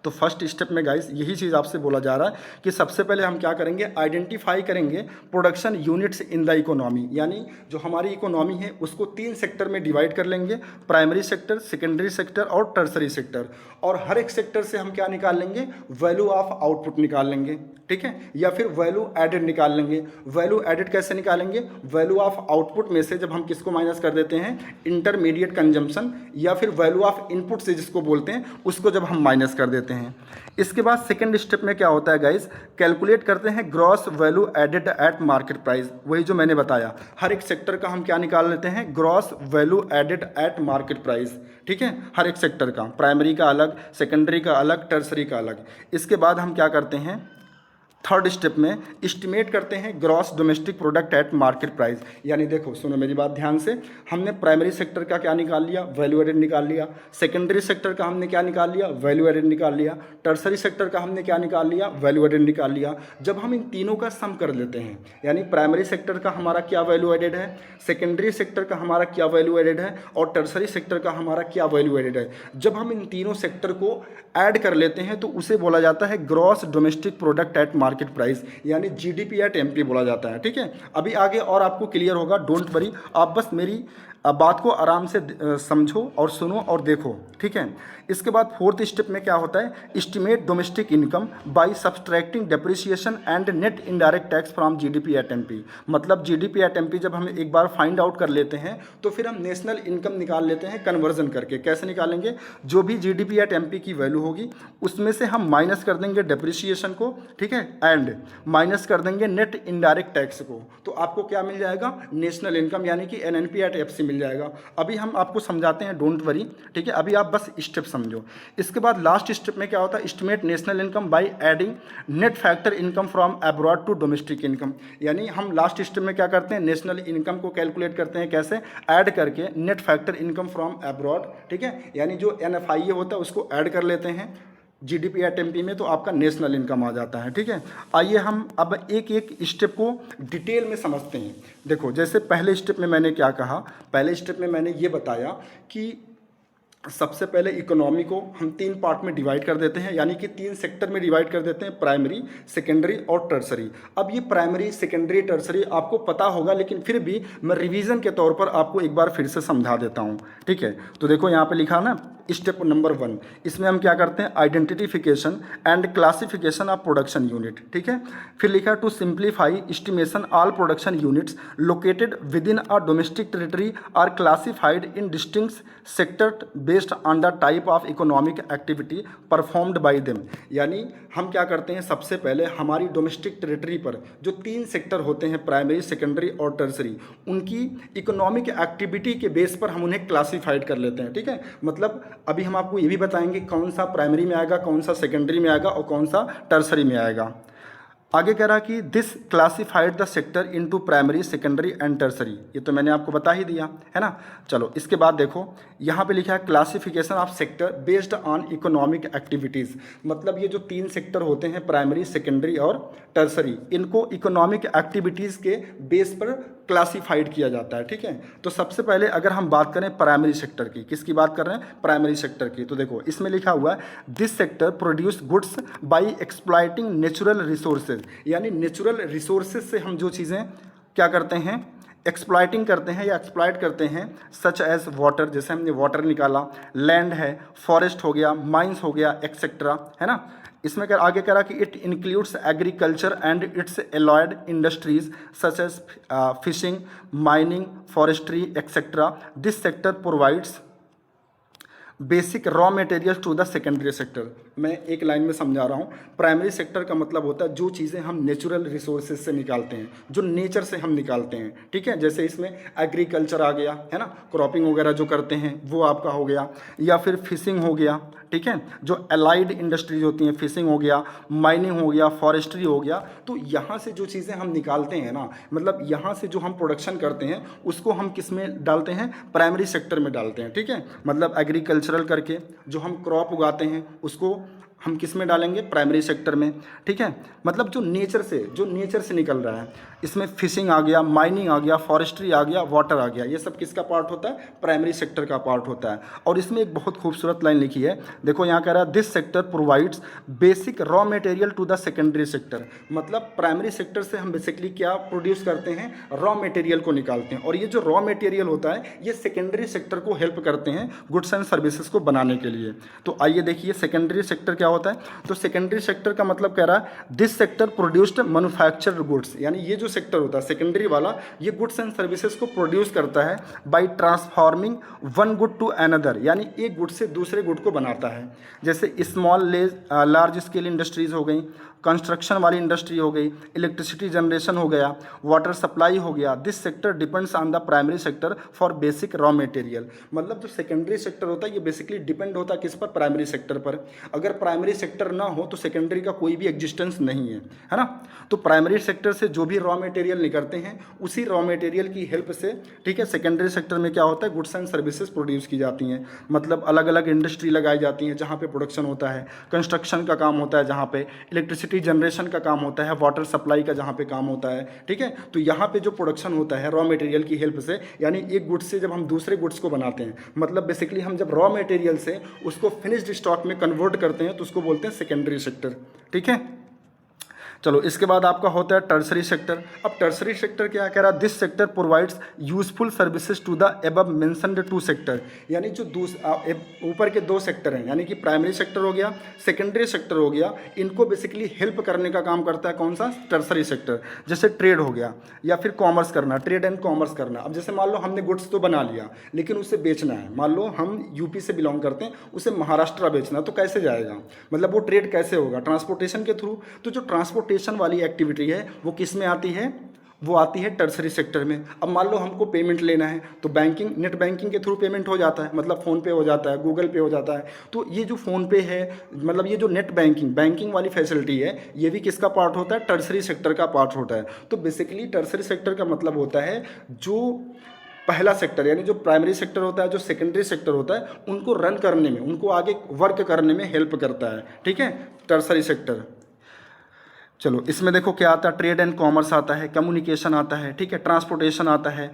तो फर्स्ट स्टेप में गाइस यही चीज़ आपसे बोला जा रहा है कि सबसे पहले हम क्या करेंगे, आइडेंटिफाई करेंगे production units in the economy, यानी जो हमारी इकोनॉमी है उसको 3 सेक्टर में डिवाइड कर लेंगे, प्राइमरी सेक्टर, सेकेंडरी सेक्टर और टर्सरी सेक्टर। और हर एक सेक्टर से हम क्या निकाल लेंगे, वैल्यू ऑफ आउटपुट निकाल लेंगे। ठीक है, या फिर वैल्यू एडेड निकाल लेंगे। वैल्यू एडेड कैसे निकालेंगे, वैल्यू ऑफ आउटपुट में से जब हम किसको माइनस कर देते हैं, इंटरमीडिएट कंजम्पशन, या फिर वैल्यू ऑफ इनपुट से जिसको बोलते हैं उसको जब हम माइनस कर देते हैं। इसके बाद सेकंड स्टेप में क्या होता है गाइस, कैलकुलेट करते हैं gross value added at market price. वही जो मैंने बताया, हर एक सेक्टर का हम क्या निकाल लेते हैं, gross value added at market price. ठीक है, हर एक सेक्टर का, प्राइमरी का अलग, सेकेंडरी का अलग, टर्सरी का अलग। इसके बाद हम क्या करते हैं, थर्ड स्टेप में एस्टिमेट करते हैं gross domestic product at market price. यानी देखो सुनो मेरी बात ध्यान से, हमने प्राइमरी सेक्टर का क्या निकाल लिया, वैल्यू एडेड निकाल लिया। सेकेंडरी सेक्टर का हमने क्या निकाल लिया, वैल्यू एडेड निकाल लिया। टर्सरी सेक्टर का हमने क्या निकाल लिया, वैल्यू एडेड निकाल लिया। जब हम इन तीनों का सम कर लेते हैं, यानी प्राइमरी सेक्टर का हमारा क्या वैल्यू एडेड है, सेकेंडरी सेक्टर का हमारा क्या वैल्यू एडेड है और टर्सरी सेक्टर का हमारा क्या वैल्यू एडेड है, जब हम इन तीनों सेक्टर को ऐड कर लेते हैं तो उसे बोला जाता है gross domestic product at market price, यानी जीडीपी एट एमपी बोला जाता है। ठीक है, अभी आगे और आपको क्लियर होगा, डोंट वरी, आप बस मेरी बात को आराम से समझो और सुनो और देखो। ठीक है, इसके बाद फोर्थ स्टेप में क्या होता है, estimate domestic income by subtracting depreciation and net indirect tax from GDP at MP. मतलब जीडीपी एट एमपी जब हम एक बार फाइंड आउट कर लेते हैं तो फिर हम नेशनल इनकम निकाल लेते हैं कन्वर्जन करके। कैसे निकालेंगे, जो भी जीडीपी एट एमपी की वैल्यू होगी उसमें से हम माइनस कर देंगे डेप्रिसिएशन को, ठीक है, एंड माइनस कर देंगे नेट इनडायरेक्ट टैक्स को, तो आपको क्या मिल जाएगा, नेशनल इनकम यानी कि एनएनपी एट एफसी मिल जाएगा। अभी हम आपको समझाते हैं, डोंट वरी। ठीक है, अभी आप बस स्टेप समझो। इसके बाद लास्ट स्टेप में क्या होता है, estimate national income by adding net factor income from abroad to domestic income. यानी हम लास्ट स्टेप में क्या करते हैं, नेशनल इनकम को कैलकुलेट करते हैं, कैसे, ऐड करके net factor income from abroad. ठीक है, यानी जो एनएफआईए होता है उसको ऐड कर लेते हैं जीडीपी एट एमपी में, तो आपका नेशनल इनकम आ जाता है। ठीक है, आइए हम अब एक एक स्टेप को डिटेल में समझते हैं। देखो जैसे पहले स्टेप में मैंने क्या कहा, पहले स्टेप में मैंने ये बताया कि सबसे पहले इकोनॉमी को हम 3 पार्ट में डिवाइड कर देते हैं, यानी कि 3 सेक्टर में डिवाइड कर देते हैं, प्राइमरी, सेकेंडरी और टर्सरी। अब ये प्राइमरी, सेकेंडरी, टर्सरी आपको पता होगा, लेकिन फिर भी मैं रिवीजन के तौर पर आपको एक बार फिर से समझा देता हूँ। ठीक है, तो देखो यहाँ पे लिखा ना, स्टेप नंबर 1, इसमें हम क्या करते हैं, identification and classification of production unit. ठीक है, फिर लिखा to simplify estimation all production units located within a domestic territory are classified in distinct sector based on the type of economic activity performed by them. यानी हम क्या करते हैं, सबसे पहले हमारी डोमेस्टिक टेरिटरी पर जो 3 सेक्टर होते हैं, प्राइमरी, सेकेंडरी और टर्सरी, उनकी इकोनॉमिक एक्टिविटी के बेस पर हम उन्हें क्लासिफाइड कर लेते हैं। ठीक है, मतलब अभी हम आपको ये भी बताएंगे कौन सा प्राइमरी में आएगा, कौन सा सेकेंडरी में आएगा और कौन सा टर्सरी में आएगा। आगे कह रहा कि this classified the sector into primary, secondary and tertiary. ये तो मैंने आपको बता ही दिया है ना। चलो इसके बाद देखो यहाँ पे लिखा है classification of sector based on economic activities. मतलब ये जो 3 सेक्टर होते हैं, प्राइमरी, सेकेंडरी और टर्सरी, इनको इकोनॉमिक एक्टिविटीज़ के बेस पर क्लासिफाइड किया जाता है। ठीक है, तो सबसे पहले अगर हम बात करें प्राइमरी सेक्टर की, किसकी बात कर रहे हैं, प्राइमरी सेक्टर की, तो देखो इसमें लिखा हुआ है this sector produce goods by exploiting natural resources. यानी नेचुरल रिसोर्सेज से हम जो चीज़ें क्या करते हैं, एक्सप्लॉइटिंग करते हैं या एक्सप्लॉइट करते हैं, सच एज वाटर, जैसे हमने वाटर निकाला, लैंड है, फॉरेस्ट हो गया, माइंस हो गया, एक्सेट्रा, है ना। इसमें कर आगे करा कि it includes agriculture and its allied industries such as fishing, mining, forestry etcetera. This sector provides basic raw material to the secondary sector. मैं एक लाइन में समझा रहा हूँ। प्राइमरी सेक्टर का मतलब होता है जो चीज़ें हम नेचुरल रिसोर्सेज से निकालते हैं, जो नेचर से हम निकालते हैं, ठीक है। जैसे इसमें एग्रीकल्चर आ गया, है ना, क्रॉपिंग वगैरह जो करते हैं वो आपका हो गया, या फिर फिशिंग हो गया, ठीक है, जो अलाइड इंडस्ट्रीज होती हैं, फिशिंग हो गया, माइनिंग हो गया, फॉरेस्ट्री हो गया। तो यहाँ से जो चीज़ें हम निकालते हैं ना, मतलब यहाँ से जो हम प्रोडक्शन करते हैं उसको हम किस में डालते हैं, प्राइमरी सेक्टर में डालते हैं, ठीक है। मतलब एग्रीकल्चरल करके जो हम क्रॉप उगाते हैं उसको हम किस में डालेंगे, प्राइमरी सेक्टर में, ठीक है। मतलब जो नेचर से निकल रहा है, इसमें फिशिंग आ गया, माइनिंग आ गया, फॉरेस्ट्री आ गया, वाटर आ गया, ये सब किसका पार्ट होता है, प्राइमरी सेक्टर का पार्ट होता है। और इसमें एक बहुत खूबसूरत लाइन लिखी है, देखो यहाँ कह रहा है this sector provides basic raw material to the secondary sector. मतलब प्राइमरी सेक्टर से हम बेसिकली क्या प्रोड्यूस करते हैं, रॉ मटेरियल को निकालते हैं, और ये जो रॉ मटेरियल होता है ये सेकेंडरी सेक्टर को हेल्प करते हैं गुड्स एंड सर्विसेज को बनाने के लिए। तो आइए देखिए सेकेंडरी सेक्टर क्या होता है। तो सेकेंडरी सेक्टर का मतलब कह रहा है this sector produced manufactured goods, यानी ये जो सेक्टर होता है सेकेंडरी वाला, ये गुड्स एंड सर्विसेज को प्रोड्यूस करता है by transforming one good to another, यानी एक गुड से दूसरे गुड को बनाता है। जैसे स्मॉल लार्ज स्केल इंडस्ट्रीज हो गई, कंस्ट्रक्शन वाली इंडस्ट्री हो गई, इलेक्ट्रिसिटी जनरेशन हो गया, वाटर सप्लाई हो गया। This sector depends on the primary sector for basic raw material. मतलब जो सेकेंडरी सेक्टर होता है ये बेसिकली डिपेंड होता है किस पर, प्राइमरी सेक्टर पर। अगर प्राइमरी सेक्टर ना हो तो सेकेंडरी का कोई भी एग्जिस्टेंस नहीं है ना। तो प्राइमरी सेक्टर से जो भी रॉ मटेरियल निकलते हैं उसी रॉ मटेरियल की हेल्प से, ठीक है, सेकेंडरी सेक्टर में क्या होता है, गुड्स एंड सर्विसेज प्रोड्यूस की जाती हैं। मतलब अलग अलग इंडस्ट्री लगाई जाती हैं जहाँ पे प्रोडक्शन होता है, कंस्ट्रक्शन का काम होता है जहाँ पे, इलेक्ट्रिसिटी जनरेशन का काम होता है, वाटर सप्लाई का जहाँ पे काम होता है, ठीक है। तो यहाँ पे जो प्रोडक्शन होता है रॉ मटेरियल की हेल्प से, यानी एक गुड्स से जब हम दूसरे गुड्स को बनाते हैं, मतलब बेसिकली हम जब रॉ मटेरियल से उसको फिनिश्ड स्टॉक में कन्वर्ट करते हैं तो उसको बोलते हैं सेकेंडरी सेक्टर, ठीक है। चलो इसके बाद आपका होता है टर्सरी सेक्टर। अब टर्सरी सेक्टर क्या कह रहा है, this sector provides useful services to the above mentioned two sector. यानी जो ऊपर के दो सेक्टर हैं, यानी कि प्राइमरी सेक्टर हो गया, सेकेंडरी सेक्टर हो गया, इनको बेसिकली हेल्प करने का काम करता है कौन सा, टर्सरी सेक्टर। जैसे ट्रेड हो गया या फिर कॉमर्स करना, ट्रेड एंड कॉमर्स करना। अब जैसे मान लो हमने गुड्स तो बना लिया लेकिन उसे बेचना है, मान लो हम यूपी से बिलोंग करते हैं, उसे महाराष्ट्र बेचना, तो कैसे जाएगा, मतलब वो ट्रेड कैसे होगा, ट्रांसपोर्टेशन के थ्रू। तो जो ट्रांसपोर्टेशन वाली एक्टिविटी है वो किस में आती है, वो आती है टर्सरी सेक्टर में। अब मान लो हमको पेमेंट लेना है तो बैंकिंग, नेट बैंकिंग के थ्रू पेमेंट हो जाता है, मतलब फ़ोन पे हो जाता है, गूगल पे हो जाता है। तो ये जो फ़ोन पे है, मतलब ये जो नेट बैंकिंग वाली फैसिलिटी है, ये भी किसका पार्ट होता है, टर्सरी सेक्टर का पार्ट होता है। तो बेसिकली टर्सरी सेक्टर का मतलब होता है जो पहला सेक्टर, यानी जो प्राइमरी सेक्टर होता है, जो सेकेंडरी सेक्टर होता है, उनको रन करने में, उनको आगे वर्क करने में हेल्प करता है, ठीक है, टर्सरी सेक्टर। चलो इसमें देखो क्या आता है, ट्रेड एंड कॉमर्स आता है, कम्युनिकेशन आता है, ठीक है, ट्रांसपोर्टेशन आता है,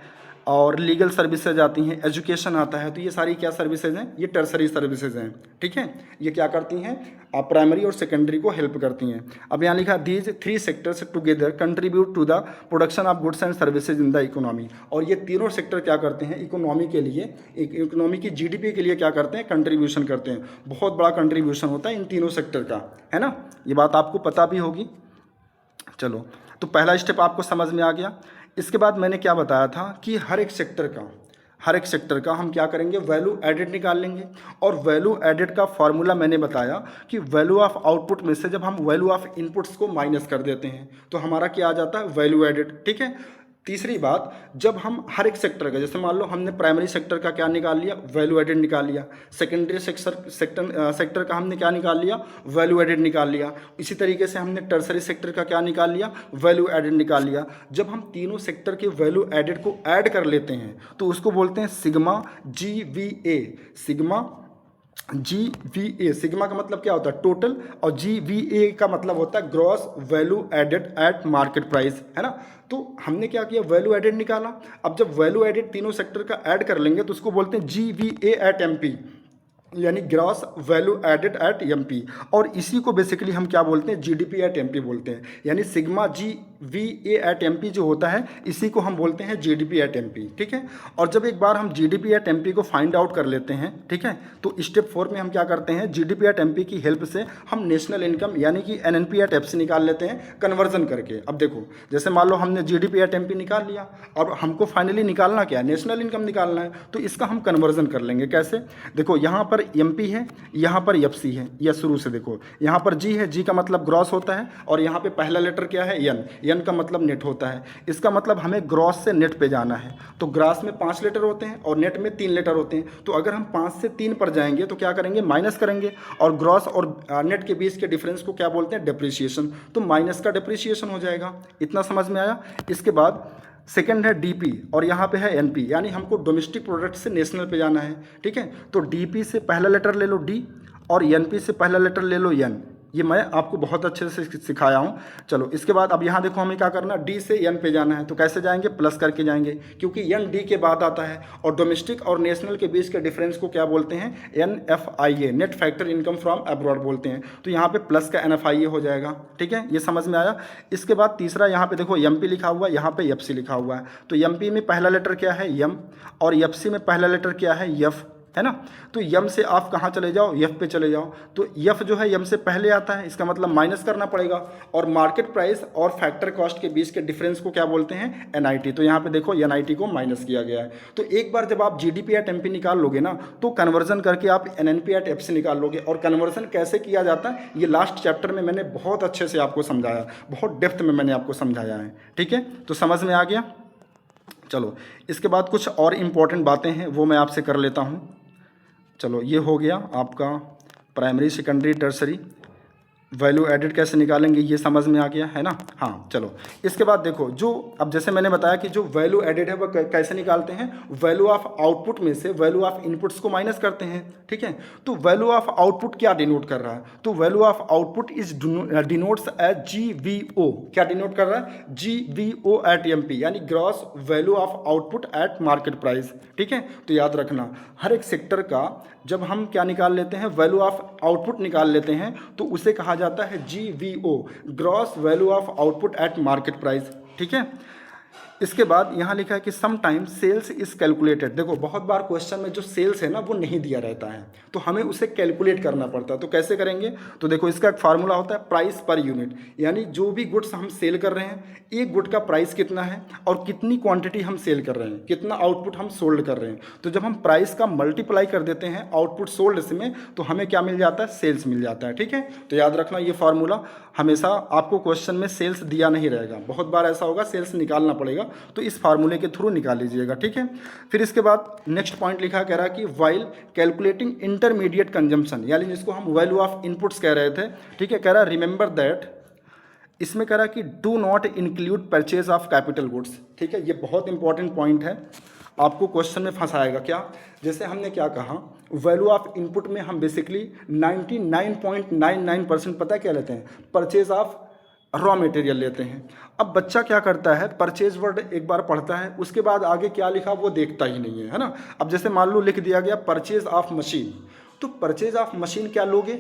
और लीगल सर्विसेज आती हैं, एजुकेशन आता है। तो ये सारी क्या सर्विसेज हैं, ये टर्सरी सर्विसेज हैं, ठीक है। ये क्या करती हैं, आप प्राइमरी और सेकेंडरी को हेल्प करती हैं। अब यहाँ लिखा these three sectors together contribute to the production of goods and services in the economy. और ये तीनों सेक्टर क्या करते हैं, इकोनॉमी के लिए, इकोनॉमी की जीडीपी के लिए क्या करते हैं, कंट्रीब्यूशन करते हैं। बहुत बड़ा कंट्रीब्यूशन होता है इन तीनों सेक्टर का, है ना, ये बात आपको पता भी होगी। चलो तो पहला स्टेप आपको समझ में आ गया। इसके बाद मैंने क्या बताया था कि हर एक सेक्टर का हम क्या करेंगे, वैल्यू एडेड निकाल लेंगे। और वैल्यू एडेड का फॉर्मूला मैंने बताया कि वैल्यू ऑफ आउटपुट में से जब हम वैल्यू ऑफ इनपुट्स को माइनस कर देते हैं तो हमारा क्या आ जाता है, वैल्यू एडेड, ठीक है। तीसरी बात, जब हम हर एक सेक्टर का, जैसे मान लो हमने प्राइमरी सेक्टर का क्या निकाल लिया, वैल्यू एडेड निकाल लिया, सेकेंडरी सेक्टर का हमने क्या निकाल लिया, वैल्यू एडेड निकाल लिया। इसी तरीके से हमने टर्सरी सेक्टर का क्या निकाल लिया, वैल्यू एडेड निकाल लिया। जब हम तीनों सेक्टर के वैल्यू एडेड को ऐड कर लेते हैं तो उसको बोलते हैं सिग्मा GVA। सिग्मा का मतलब क्या होता है, टोटल, और GVA का मतलब होता है gross value added at market price, है ना। तो हमने क्या किया, वैल्यू एडेड निकाला। अब जब वैल्यू एडेड तीनों सेक्टर का ऐड कर लेंगे तो उसको बोलते हैं GVA एट MP, यानी gross value added at MP। और इसी को बेसिकली हम क्या बोलते हैं, GDP एट MP बोलते हैं। यानी सिग्मा GVA@MP जो होता है इसी को हम बोलते हैं GDP@MP, ठीक है। और जब एक बार हम GDP@MP को फाइंड आउट कर लेते हैं, ठीक है, तो स्टेप 4 में हम क्या करते हैं, GDP@MP की हेल्प से हम नेशनल इनकम यानी कि NNP@FC निकाल लेते हैं कन्वर्जन करके। अब देखो जैसे मान लो हमने GDP@MP निकाल लिया, अब हमको फाइनली निकालना क्या है, नेशनल इनकम निकालना है, तो इसका हम कन्वर्जन कर लेंगे। कैसे, देखो यहाँ पर MP है, यहाँ पर FC है, या शुरू से देखो यहाँ पर G है, G का मतलब ग्रॉस होता है, और यहाँ पे पहला लेटर क्या है, N का मतलब नेट होता है। इसका मतलब हमें ग्रॉस से नेट पे जाना है, तो ग्रॉस में 5 लेटर होते हैं और नेट में 3 लेटर होते हैं। तो अगर हम 5 से 3 पर जाएंगे तो क्या करेंगे, माइनस करेंगे, और ग्रॉस और नेट के बीच के डिफरेंस को क्या बोलते हैं, डेप्रिसिएशन, तो माइनस का डेप्रिसिएशन हो जाएगा। इतना समझ में आया। इसके बाद सेकंड है DP और यहाँ पे है NP, यानी हमको डोमेस्टिक प्रोडक्ट से नेशनल पे जाना है, ठीक है। तो DP से पहला लेटर ले लो D और NP से पहला लेटर ले लो N। ये मैं आपको बहुत अच्छे से सिखाया हूँ। चलो इसके बाद अब यहाँ देखो हमें क्या करना, D से N पे जाना है, तो कैसे जाएंगे, प्लस करके जाएंगे, क्योंकि N D के बाद आता है, और डोमेस्टिक और नेशनल के बीच के डिफरेंस को क्या बोलते हैं, NFIA, net factor income from abroad बोलते हैं। तो यहाँ पे प्लस का NFIA हो जाएगा, ठीक है, ये समझ में आया। इसके बाद तीसरा यहाँ पे देखो MP लिखा हुआ है, यहाँ पे FC लिखा हुआ है, तो MP में पहला लेटर क्या है, M, और FC में पहला लेटर क्या है, F, है ना। तो यम से आप कहाँ चले जाओ, यफ पे चले जाओ, तो यफ जो है यम से पहले आता है, इसका मतलब माइनस करना पड़ेगा, और मार्केट प्राइस और फैक्टर कॉस्ट के बीच के डिफरेंस को क्या बोलते हैं, NIT। तो यहाँ पे देखो NIT को माइनस किया गया है। तो एक बार जब आप GDP@MP निकाल लोगे ना, तो कन्वर्जन करके आप NNP@FC निकाल लोगे। और कन्वर्जन कैसे किया जाता है ये लास्ट चैप्टर में मैंने बहुत अच्छे से आपको समझाया, बहुत डेप्थ में मैंने आपको समझाया है, ठीक है, तो समझ में आ गया। चलो इसके बाद कुछ और इम्पॉर्टेंट बातें हैं वो मैं आपसे कर लेता हूँ। चलो ये हो गया आपका primary, secondary, tertiary, value added कैसे निकालेंगे ये समझ में आ गया है ना। हाँ चलो इसके बाद देखो, जो अब जैसे मैंने बताया कि जो वैल्यू एडिड है वह कैसे निकालते हैं, वैल्यू ऑफ आउटपुट में से वैल्यू ऑफ इनपुट्स को माइनस करते हैं, ठीक है। तो वैल्यू ऑफ आउटपुट क्या डिनोट कर रहा है, तो value of output is denotes as GVO, क्या डिनोट कर रहा है, GVO@MP, यानी gross value of output at market price, ठीक है। तो याद रखना हर एक सेक्टर का जब हम क्या निकाल लेते हैं, वैल्यू ऑफ आउटपुट निकाल लेते हैं, तो उसे कहा जाता है GVO, gross value of output at market price, ठीक है। इसके बाद यहाँ लिखा है कि sometime sales is calculated. देखो बहुत बार क्वेश्चन में जो सेल्स है ना वो नहीं दिया रहता है, तो हमें उसे कैलकुलेट करना पड़ता है। तो कैसे करेंगे, तो देखो इसका एक फार्मूला होता है प्राइस पर यूनिट, यानी जो भी गुड्स हम सेल कर रहे हैं, एक गुड का प्राइस कितना है और कितनी क्वांटिटी हम सेल कर रहे हैं, कितना आउटपुट हम सोल्ड कर रहे हैं। तो जब हम प्राइस का मल्टीप्लाई कर देते हैं आउटपुट सोल्ड से में, तो हमें क्या मिल जाता है, सेल्स मिल जाता है, ठीक है। तो याद रखना ये फार्मूला हमेशा आपको क्वेश्चन में सेल्स दिया नहीं रहेगा, बहुत बार ऐसा होगा सेल्स निकालना पड़ेगा, तो इस फार्मूले के थ्रू निकाल लीजिएगा, ठीक है। फिर इसके बाद नेक्स्ट पॉइंट लिखा कह रहा है कि वाइल कैलकुलेटिंग इंटरमीडिएट कंजम्पशन, यानी जिसको हम वैल्यू ऑफ इनपुट्स कह रहे थे, ठीक है, कह रहा है रिमेंबर दैट, इसमें कह रहा है कि do not include purchase of capital goods, ठीक है। ये बहुत इंपॉर्टेंट पॉइंट है, आपको क्वेश्चन में फंसाएगा क्या, जैसे हमने क्या कहा, वैल्यू ऑफ इनपुट में हम बेसिकली 99.99% पता क्या लेते हैं, परचेज ऑफ रॉ मटेरियल लेते हैं। अब बच्चा क्या करता है, परचेज वर्ड एक बार पढ़ता है, उसके बाद आगे क्या लिखा वो देखता ही नहीं है ना। अब जैसे मान लो लिख दिया गया परचेज ऑफ मशीन, तो परचेज ऑफ मशीन क्या लोगे,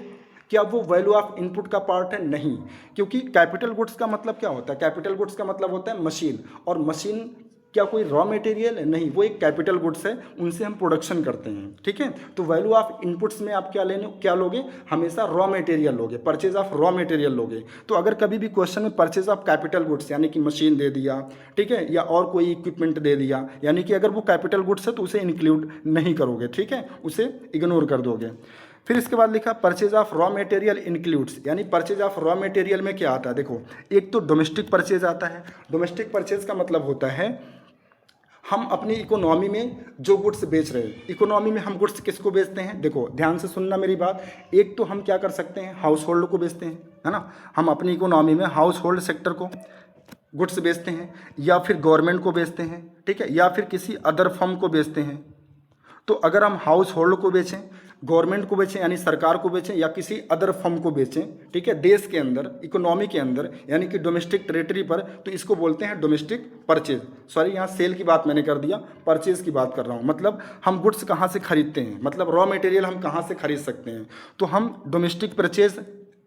क्या वो वैल्यू ऑफ इनपुट का पार्ट है, नहीं, क्योंकि कैपिटल गुड्स का मतलब क्या होता है, कैपिटल गुड्स का मतलब होता है मशीन, और मशीन क्या कोई रॉ मटेरियल है, नहीं, वो एक कैपिटल गुड्स है, उनसे हम प्रोडक्शन करते हैं, ठीक है। तो वैल्यू ऑफ इनपुट्स में आप क्या लोगे, हमेशा रॉ मटेरियल लोगे, परचेज ऑफ रॉ मटेरियल लोगे। तो अगर कभी भी क्वेश्चन में परचेज ऑफ कैपिटल गुड्स यानी कि मशीन दे दिया, ठीक है, या और कोई इक्विपमेंट दे दिया, यानी कि अगर वो कैपिटल गुड्स है तो उसे इंक्लूड नहीं करोगे, ठीक है, उसे इग्नोर कर दोगे। फिर इसके बाद लिखा purchase of raw material includes, यानी परचेज ऑफ रॉ मटेरियल में क्या आता है, देखो एक तो डोमेस्टिक परचेज आता है। डोमेस्टिक परचेज का मतलब होता है हम अपनी इकोनॉमी में जो गुड्स बेच रहे हैं, इकोनॉमी में हम गुड्स किसको बेचते हैं, देखो ध्यान से सुनना मेरी बात, एक तो हम क्या कर सकते हैं, हाउस होल्ड को बेचते हैं, है ना, हम अपनी इकोनॉमी में हाउस होल्ड सेक्टर को गुड्स बेचते हैं, या फिर गवर्नमेंट को बेचते हैं, ठीक है, या फिर किसी अदर फर्म को बेचते हैं। तो अगर हम हाउस होल्ड को बेचें, गवर्नमेंट को बेचें यानी सरकार को बेचें, या किसी अदर फर्म को बेचें, ठीक है, देश के अंदर इकोनॉमी के अंदर यानी कि डोमेस्टिक टेरिटरी पर, तो इसको बोलते हैं डोमेस्टिक परचेज। सॉरी यहाँ सेल की बात मैंने कर दिया, परचेज की बात कर रहा हूँ, मतलब हम गुड्स कहाँ से खरीदते हैं, मतलब रॉ मटेरियल हम कहाँ से खरीद सकते हैं, तो हम डोमेस्टिक परचेज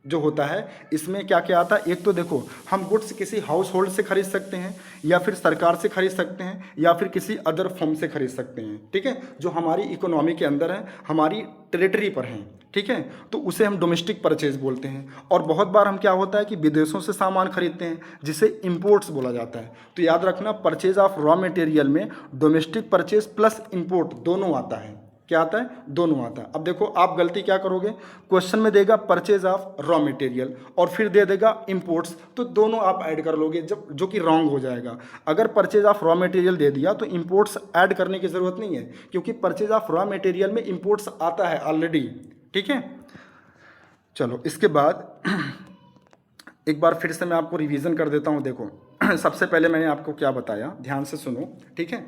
जो होता है इसमें क्या क्या आता है। एक तो देखो हम गुड्स किसी हाउस होल्ड से खरीद सकते हैं, या फिर सरकार से खरीद सकते हैं, या फिर किसी अदर फर्म से खरीद सकते हैं, ठीक है, जो हमारी इकोनॉमी के अंदर है, हमारी टेरिटरी पर हैं, ठीक है, तो उसे हम डोमेस्टिक परचेज बोलते हैं। और बहुत बार हम क्या होता है कि विदेशों से सामान खरीदते हैं जिसे इंपोर्ट्स बोला जाता है। तो याद रखना परचेज ऑफ रॉ मटेरियल में डोमेस्टिक परचेज प्लस इंपोर्ट दोनों आता है। क्या आता है? दोनों आता है। अब देखो आप गलती क्या करोगे, क्वेश्चन में देगा परचेज ऑफ रॉ मटेरियल और फिर दे देगा इंपोर्ट्स, तो दोनों आप ऐड कर लोगे जब, जो कि रॉन्ग हो जाएगा। अगर परचेज ऑफ रॉ मटेरियल दे दिया तो इंपोर्ट्स ऐड करने की ज़रूरत नहीं है, क्योंकि परचेज ऑफ रॉ मटेरियल में इंपोर्ट्स आता है ऑलरेडी, ठीक है। चलो इसके बाद एक बार फिर से मैं आपको रिवीजन कर देता हूँ। देखो सबसे पहले मैंने आपको क्या बताया, ध्यान से सुनो, ठीक है,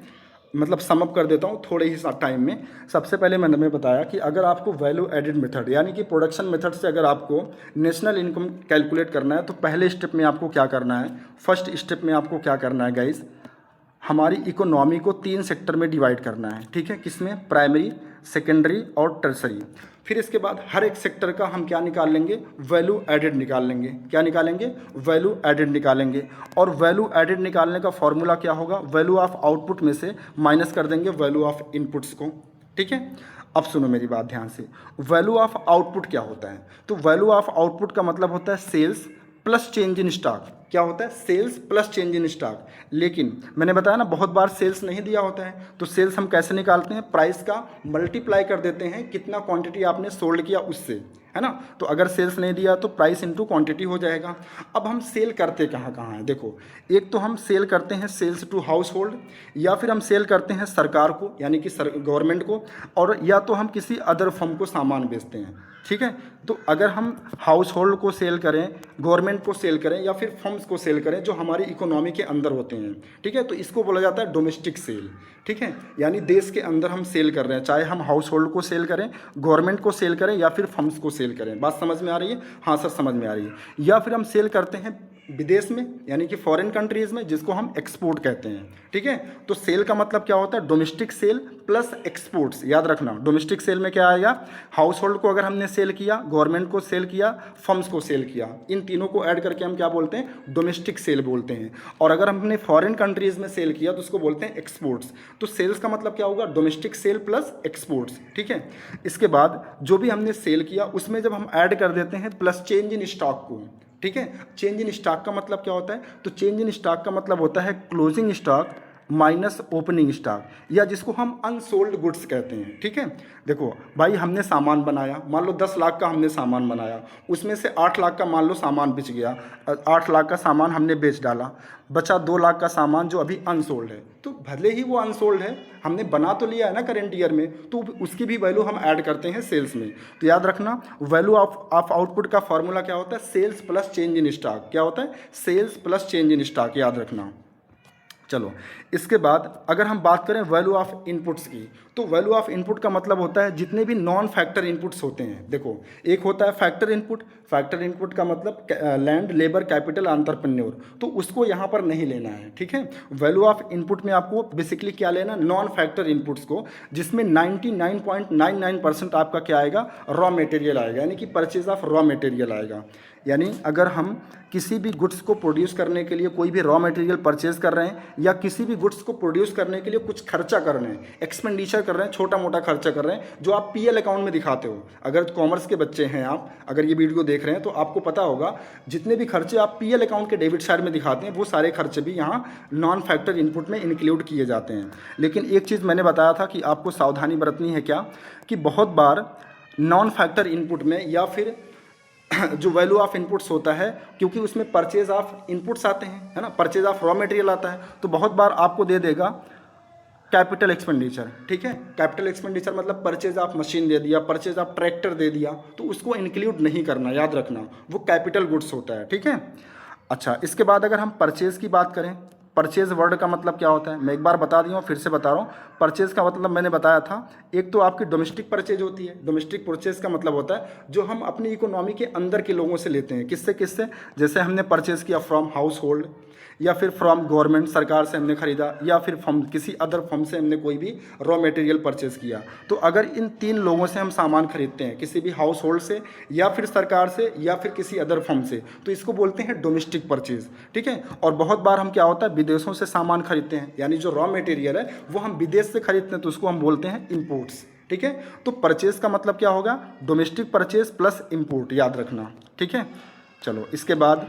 मतलब समअप कर देता हूँ थोड़े ही टाइम में। सबसे पहले मैंने बताया कि अगर आपको वैल्यू एडेड मेथड यानी कि प्रोडक्शन मेथड से अगर आपको नेशनल इनकम कैलकुलेट करना है तो पहले स्टेप में आपको क्या करना है, फर्स्ट स्टेप में आपको क्या करना है गाइस, हमारी इकोनॉमी को 3 सेक्टर में डिवाइड करना है, ठीक है, किसमें, प्राइमरी, सेकेंडरी और टर्सरी। फिर इसके बाद हर एक सेक्टर का हम क्या निकाल लेंगे, वैल्यू एडेड निकाल लेंगे। क्या निकालेंगे? वैल्यू एडेड निकालेंगे। और वैल्यू एडेड निकालने का फॉर्मूला क्या होगा, वैल्यू ऑफ आउटपुट में से माइनस कर देंगे वैल्यू ऑफ इनपुट्स को, ठीक है। अब सुनो मेरी बात ध्यान से, वैल्यू ऑफ आउटपुट क्या होता है, तो वैल्यू ऑफ आउटपुट का मतलब होता है sales plus change in stock. क्या होता है? Sales plus change in stock. लेकिन मैंने बताया ना बहुत बार सेल्स नहीं दिया होता है, तो सेल्स हम कैसे निकालते हैं, प्राइस का मल्टीप्लाई कर देते हैं कितना क्वांटिटी आपने सोल्ड किया उससे, है ना। तो अगर सेल्स नहीं दिया तो प्राइस इंटू क्वांटिटी हो जाएगा। अब हम सेल करते कहाँ कहाँ हैं, देखो एक तो हम सेल करते हैं सेल्स टू हाउस होल्ड, या फिर हम सेल करते हैं सरकार को यानी कि गवर्नमेंट को, और या तो हम किसी अदर फर्म को सामान बेचते हैं, ठीक है। तो अगर हम हाउस होल्ड को सेल करें, गवर्नमेंट को सेल करें, या फिर फर्म्स को सेल करें जो हमारी इकोनॉमी के अंदर होते हैं, ठीक है, तो इसको बोला जाता है डोमेस्टिक सेल, ठीक है, यानी देश के अंदर हम सेल कर रहे हैं, चाहे हम हाउस होल्ड को सेल करें, गवर्नमेंट को सेल करें, या फिर फर्म्स को सेल करें। बात समझ में आ रही है? हाँ सर समझ में आ रही है। या फिर हम सेल करते हैं विदेश में यानी कि फॉरेन कंट्रीज़ में, जिसको हम एक्सपोर्ट कहते हैं, ठीक है। तो सेल का मतलब क्या होता है, डोमेस्टिक सेल प्लस एक्सपोर्ट्स। याद रखना डोमेस्टिक सेल में क्या आएगा, हाउस होल्ड को अगर हमने सेल किया, गवर्नमेंट को सेल किया, फर्म्स को सेल किया, इन तीनों को ऐड करके हम क्या बोलते हैं, डोमेस्टिक सेल बोलते हैं। और अगर हमने फॉरेन कंट्रीज़ में सेल किया तो उसको बोलते हैं एक्सपोर्ट्स। तो सेल्स का मतलब क्या होगा, डोमेस्टिक सेल प्लस एक्सपोर्ट्स, ठीक है। इसके बाद जो भी हमने सेल किया उसमें जब हम ऐड कर देते हैं प्लस चेंज इन स्टॉक को, ठीक है। चेंज इन स्टॉक का मतलब क्या होता है, तो चेंज इन स्टॉक का मतलब होता है closing stock minus opening stock, या जिसको हम अनसोल्ड गुड्स कहते हैं, ठीक है। देखो भाई हमने सामान बनाया, मान लो 10 लाख का हमने सामान बनाया, उसमें से 8 लाख का मान लो सामान बिक गया, 8 लाख का सामान हमने बेच डाला, बचा 2 लाख का सामान जो अभी अनसोल्ड है। तो भले ही वो अनसोल्ड है, हमने बना तो लिया है ना करेंट ईयर में, तो उसकी भी वैल्यू हम ऐड करते हैं सेल्स में। तो याद रखना वैल्यू ऑफ आउटपुट का फॉर्मूला क्या होता है, sales plus change in stock. क्या होता है? Sales plus change in stock, याद रखना। चलो इसके बाद अगर हम बात करें वैल्यू ऑफ इनपुट्स की, तो वैल्यू ऑफ इनपुट का मतलब होता है जितने भी नॉन फैक्टर इनपुट्स होते हैं। देखो एक होता है फैक्टर इनपुट, फैक्टर इनपुट का मतलब लैंड, लेबर, कैपिटल, एंटरप्रेन्योर, तो उसको यहाँ पर नहीं लेना है, ठीक है। वैल्यू ऑफ इनपुट में आपको बेसिकली क्या लेना, नॉन फैक्टर इनपुट्स को, जिसमें 99.99% आपका क्या आएगा, रॉ मटेरियल आएगा, यानी कि परचेज ऑफ रॉ मटेरियल आएगा। यानी अगर हम किसी भी गुड्स को प्रोड्यूस करने के लिए कोई भी रॉ मटेरियल परचेज कर रहे हैं, या किसी भी गुड्स को प्रोड्यूस करने के लिए कुछ खर्चा कर रहे हैं, एक्सपेंडिचर कर रहे हैं, छोटा मोटा खर्चा कर रहे हैं, जो आप पीएल अकाउंट में दिखाते हो। अगर कॉमर्स के बच्चे हैं आप, अगर ये वीडियो देख रहे हैं तो आपको पता होगा जितने भी खर्चे आप पीएल अकाउंट के डेबिट साइड में दिखाते हैं, वो सारे खर्चे भी यहाँ नॉन फैक्टर इनपुट में इंक्लूड किए जाते हैं। लेकिन एक चीज़ मैंने बताया था कि आपको सावधानी बरतनी है, क्या कि बहुत बार नॉन फैक्टर इनपुट में या फिर जो वैल्यू ऑफ इनपुट्स होता है, क्योंकि उसमें परचेज ऑफ इनपुट्स आते हैं, है ना, परचेज ऑफ रॉ मटेरियल आता है, तो बहुत बार आपको दे देगा कैपिटल एक्सपेंडिचर, ठीक है। कैपिटल एक्सपेंडिचर मतलब परचेज ऑफ मशीन दे दिया, परचेज ऑफ ट्रैक्टर दे दिया, तो उसको इंक्लूड नहीं करना, याद रखना, वो कैपिटल गुड्स होता है, ठीक है। अच्छा इसके बाद अगर हम परचेज की बात करें, परचेज वर्ड का मतलब क्या होता है, मैं एक बार बता दिया हूँ, फिर से बता रहा हूँ। परचेज का मतलब मैंने बताया था, एक तो आपकी डोमेस्टिक परचेज होती है। डोमेस्टिक परचेज का मतलब होता है जो हम अपनी इकोनॉमी के अंदर के लोगों से लेते हैं। किससे किससे? जैसे हमने परचेज किया फ्रॉम हाउस होल्ड, या फिर फ्रॉम गवर्नमेंट, सरकार से हमने खरीदा, या फिर फ्रॉम किसी अदर फर्म से हमने कोई भी रॉ मटेरियल परचेज किया। तो अगर इन 3 लोगों से हम सामान खरीदते हैं, किसी भी हाउस होल्ड से या फिर सरकार से या फिर किसी अदर फर्म से, तो इसको बोलते हैं डोमेस्टिक परचेज। ठीक है। और बहुत बार हम क्या होता है विदेशों से सामान खरीदते हैं, यानी जो रॉ मटेरियल है वो हम विदेश से खरीदते हैं, तो उसको हम बोलते हैं इम्पोर्ट्स। ठीक है। तो परचेज का मतलब क्या होगा, डोमेस्टिक परचेज प्लस इम्पोर्ट, याद रखना। ठीक है। चलो इसके बाद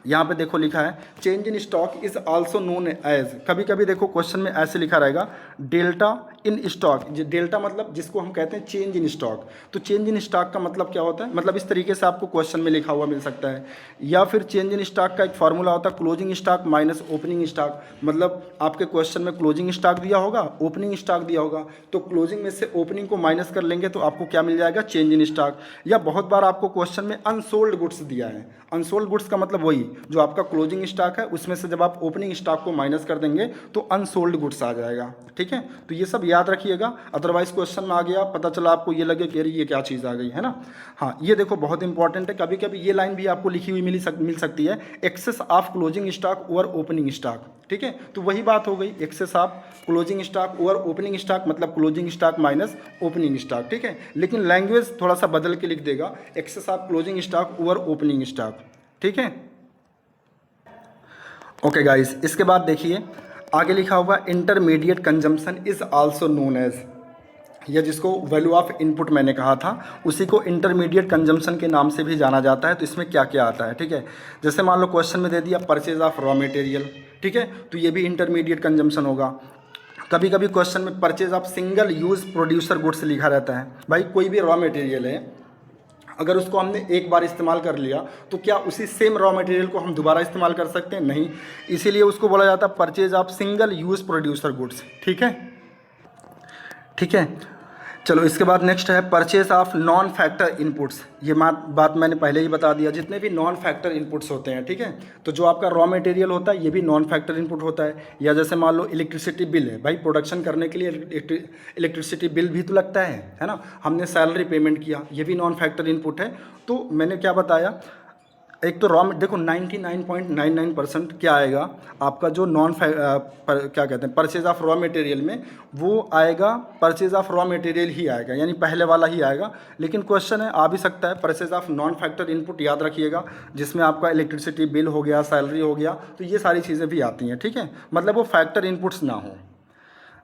यहाँ पे देखो लिखा है change in stock is also known as, कभी कभी देखो क्वेश्चन में ऐसे लिखा रहेगा डेल्टा इन स्टॉक। डेल्टा मतलब जिसको हम कहते हैं चेंज इन स्टॉक। तो चेंज इन स्टॉक का मतलब क्या होता है, मतलब इस तरीके से आपको क्वेश्चन में लिखा हुआ मिल सकता है। या फिर चेंज इन स्टॉक का एक फार्मूला होता है closing stock minus opening stock. मतलब आपके क्वेश्चन में क्लोजिंग स्टॉक दिया होगा, ओपनिंग स्टॉक दिया होगा, तो क्लोजिंग में से ओपनिंग को माइनस कर लेंगे तो आपको क्या मिल जाएगा, चेंज इन स्टॉक। या बहुत बार आपको क्वेश्चन में अनसोल्ड गुड्स दिया है। अनसोल्ड गुड्स का मतलब वही जो आपका क्लोजिंग स्टॉक है उसमें से जब आप ओपनिंग स्टॉक को माइनस कर देंगे तो अनसोल्ड गुड्स आ जाएगा। ठीक है। तो ये सब याद रखिएगा, अदरवाइज क्वेश्चन में आ गया पता चला आपको ये लगे कि अरे ये क्या चीज़ आ गई है ना। हाँ ये देखो बहुत इंपॉर्टेंट है, कभी कभी ये लाइन भी आपको लिखी हुई मिल सकती है, excess of closing stock over opening stock. ठीक है। तो वही बात हो गई, excess of closing stock over opening stock मतलब closing stock minus opening stock. ठीक है। लेकिन लैंग्वेज थोड़ा सा बदल के लिख देगा, excess of closing stock over opening stock. ठीक है। ओके गाइस, इसके बाद देखिए आगे लिखा हुआ intermediate consumption is also known as, या जिसको वैल्यू ऑफ इनपुट मैंने कहा था उसी को इंटरमीडिएट कंजम्पशन के नाम से भी जाना जाता है। तो इसमें क्या क्या आता है, ठीक है। जैसे मान लो क्वेश्चन में दे दिया परचेज ऑफ रॉ मटेरियल, ठीक है, तो ये भी इंटरमीडिएट कंजम्पशन होगा। कभी कभी क्वेश्चन में purchase of single use producer goods लिखा रहता है। भाई कोई भी रॉ मटेरियल है, अगर उसको हमने एक बार इस्तेमाल कर लिया तो क्या उसी सेम रॉ मटेरियल को हम दोबारा इस्तेमाल कर सकते हैं, नहीं। इसीलिए उसको बोला जाता है purchase of single use producer goods. ठीक है। ठीक है। चलो इसके बाद नेक्स्ट है purchase of non factor inputs. ये बात मैंने पहले ही बता दिया, जितने भी नॉन फैक्टर इनपुट्स होते हैं, ठीक है, तो जो आपका रॉ मटेरियल होता है ये भी नॉन फैक्टर इनपुट होता है। या जैसे मान लो इलेक्ट्रिसिटी बिल है, भाई प्रोडक्शन करने के लिए इलेक्ट्रिसिटी बिल भी तो लगता है ना। हमने सैलरी पेमेंट किया, ये भी नॉन फैक्टर इनपुट है। तो मैंने क्या बताया, एक तो रॉ देखो 99.99% क्या आएगा आपका जो क्या कहते हैं परचेज ऑफ रॉ मटेरियल में, वो आएगा परचेज ऑफ रॉ मटेरियल ही आएगा, यानी पहले वाला ही आएगा। लेकिन क्वेश्चन है आ भी सकता है purchase of non factor input, याद रखिएगा, जिसमें आपका इलेक्ट्रिसिटी बिल हो गया, सैलरी हो गया, तो ये सारी चीज़ें भी आती हैं। ठीक है। मतलब वो फैक्टर इनपुट्स ना हो।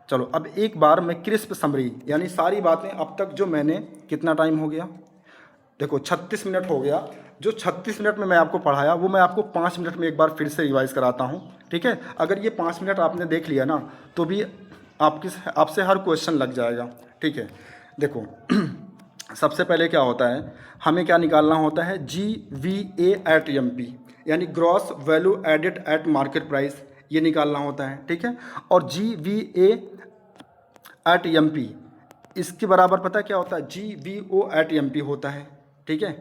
चलो अब एक बार मैं क्रिस्प समरी, यानी सारी बातें अब तक जो मैंने, कितना टाइम हो गया देखो 36 मिनट हो गया, जो 36 मिनट में मैं आपको पढ़ाया वो मैं आपको 5 मिनट में एक बार फिर से रिवाइज़ कराता हूँ। ठीक है। अगर ये 5 मिनट आपने देख लिया ना तो भी आपसे हर क्वेश्चन लग जाएगा। ठीक है। देखो सबसे पहले क्या होता है, हमें क्या निकालना होता है, GVA एट MP, यानी gross value added at market price, ये निकालना होता है। ठीक है। और GVA एट MP इसके बराबर पता क्या होता है, GVO एट MP होता है। ठीक है।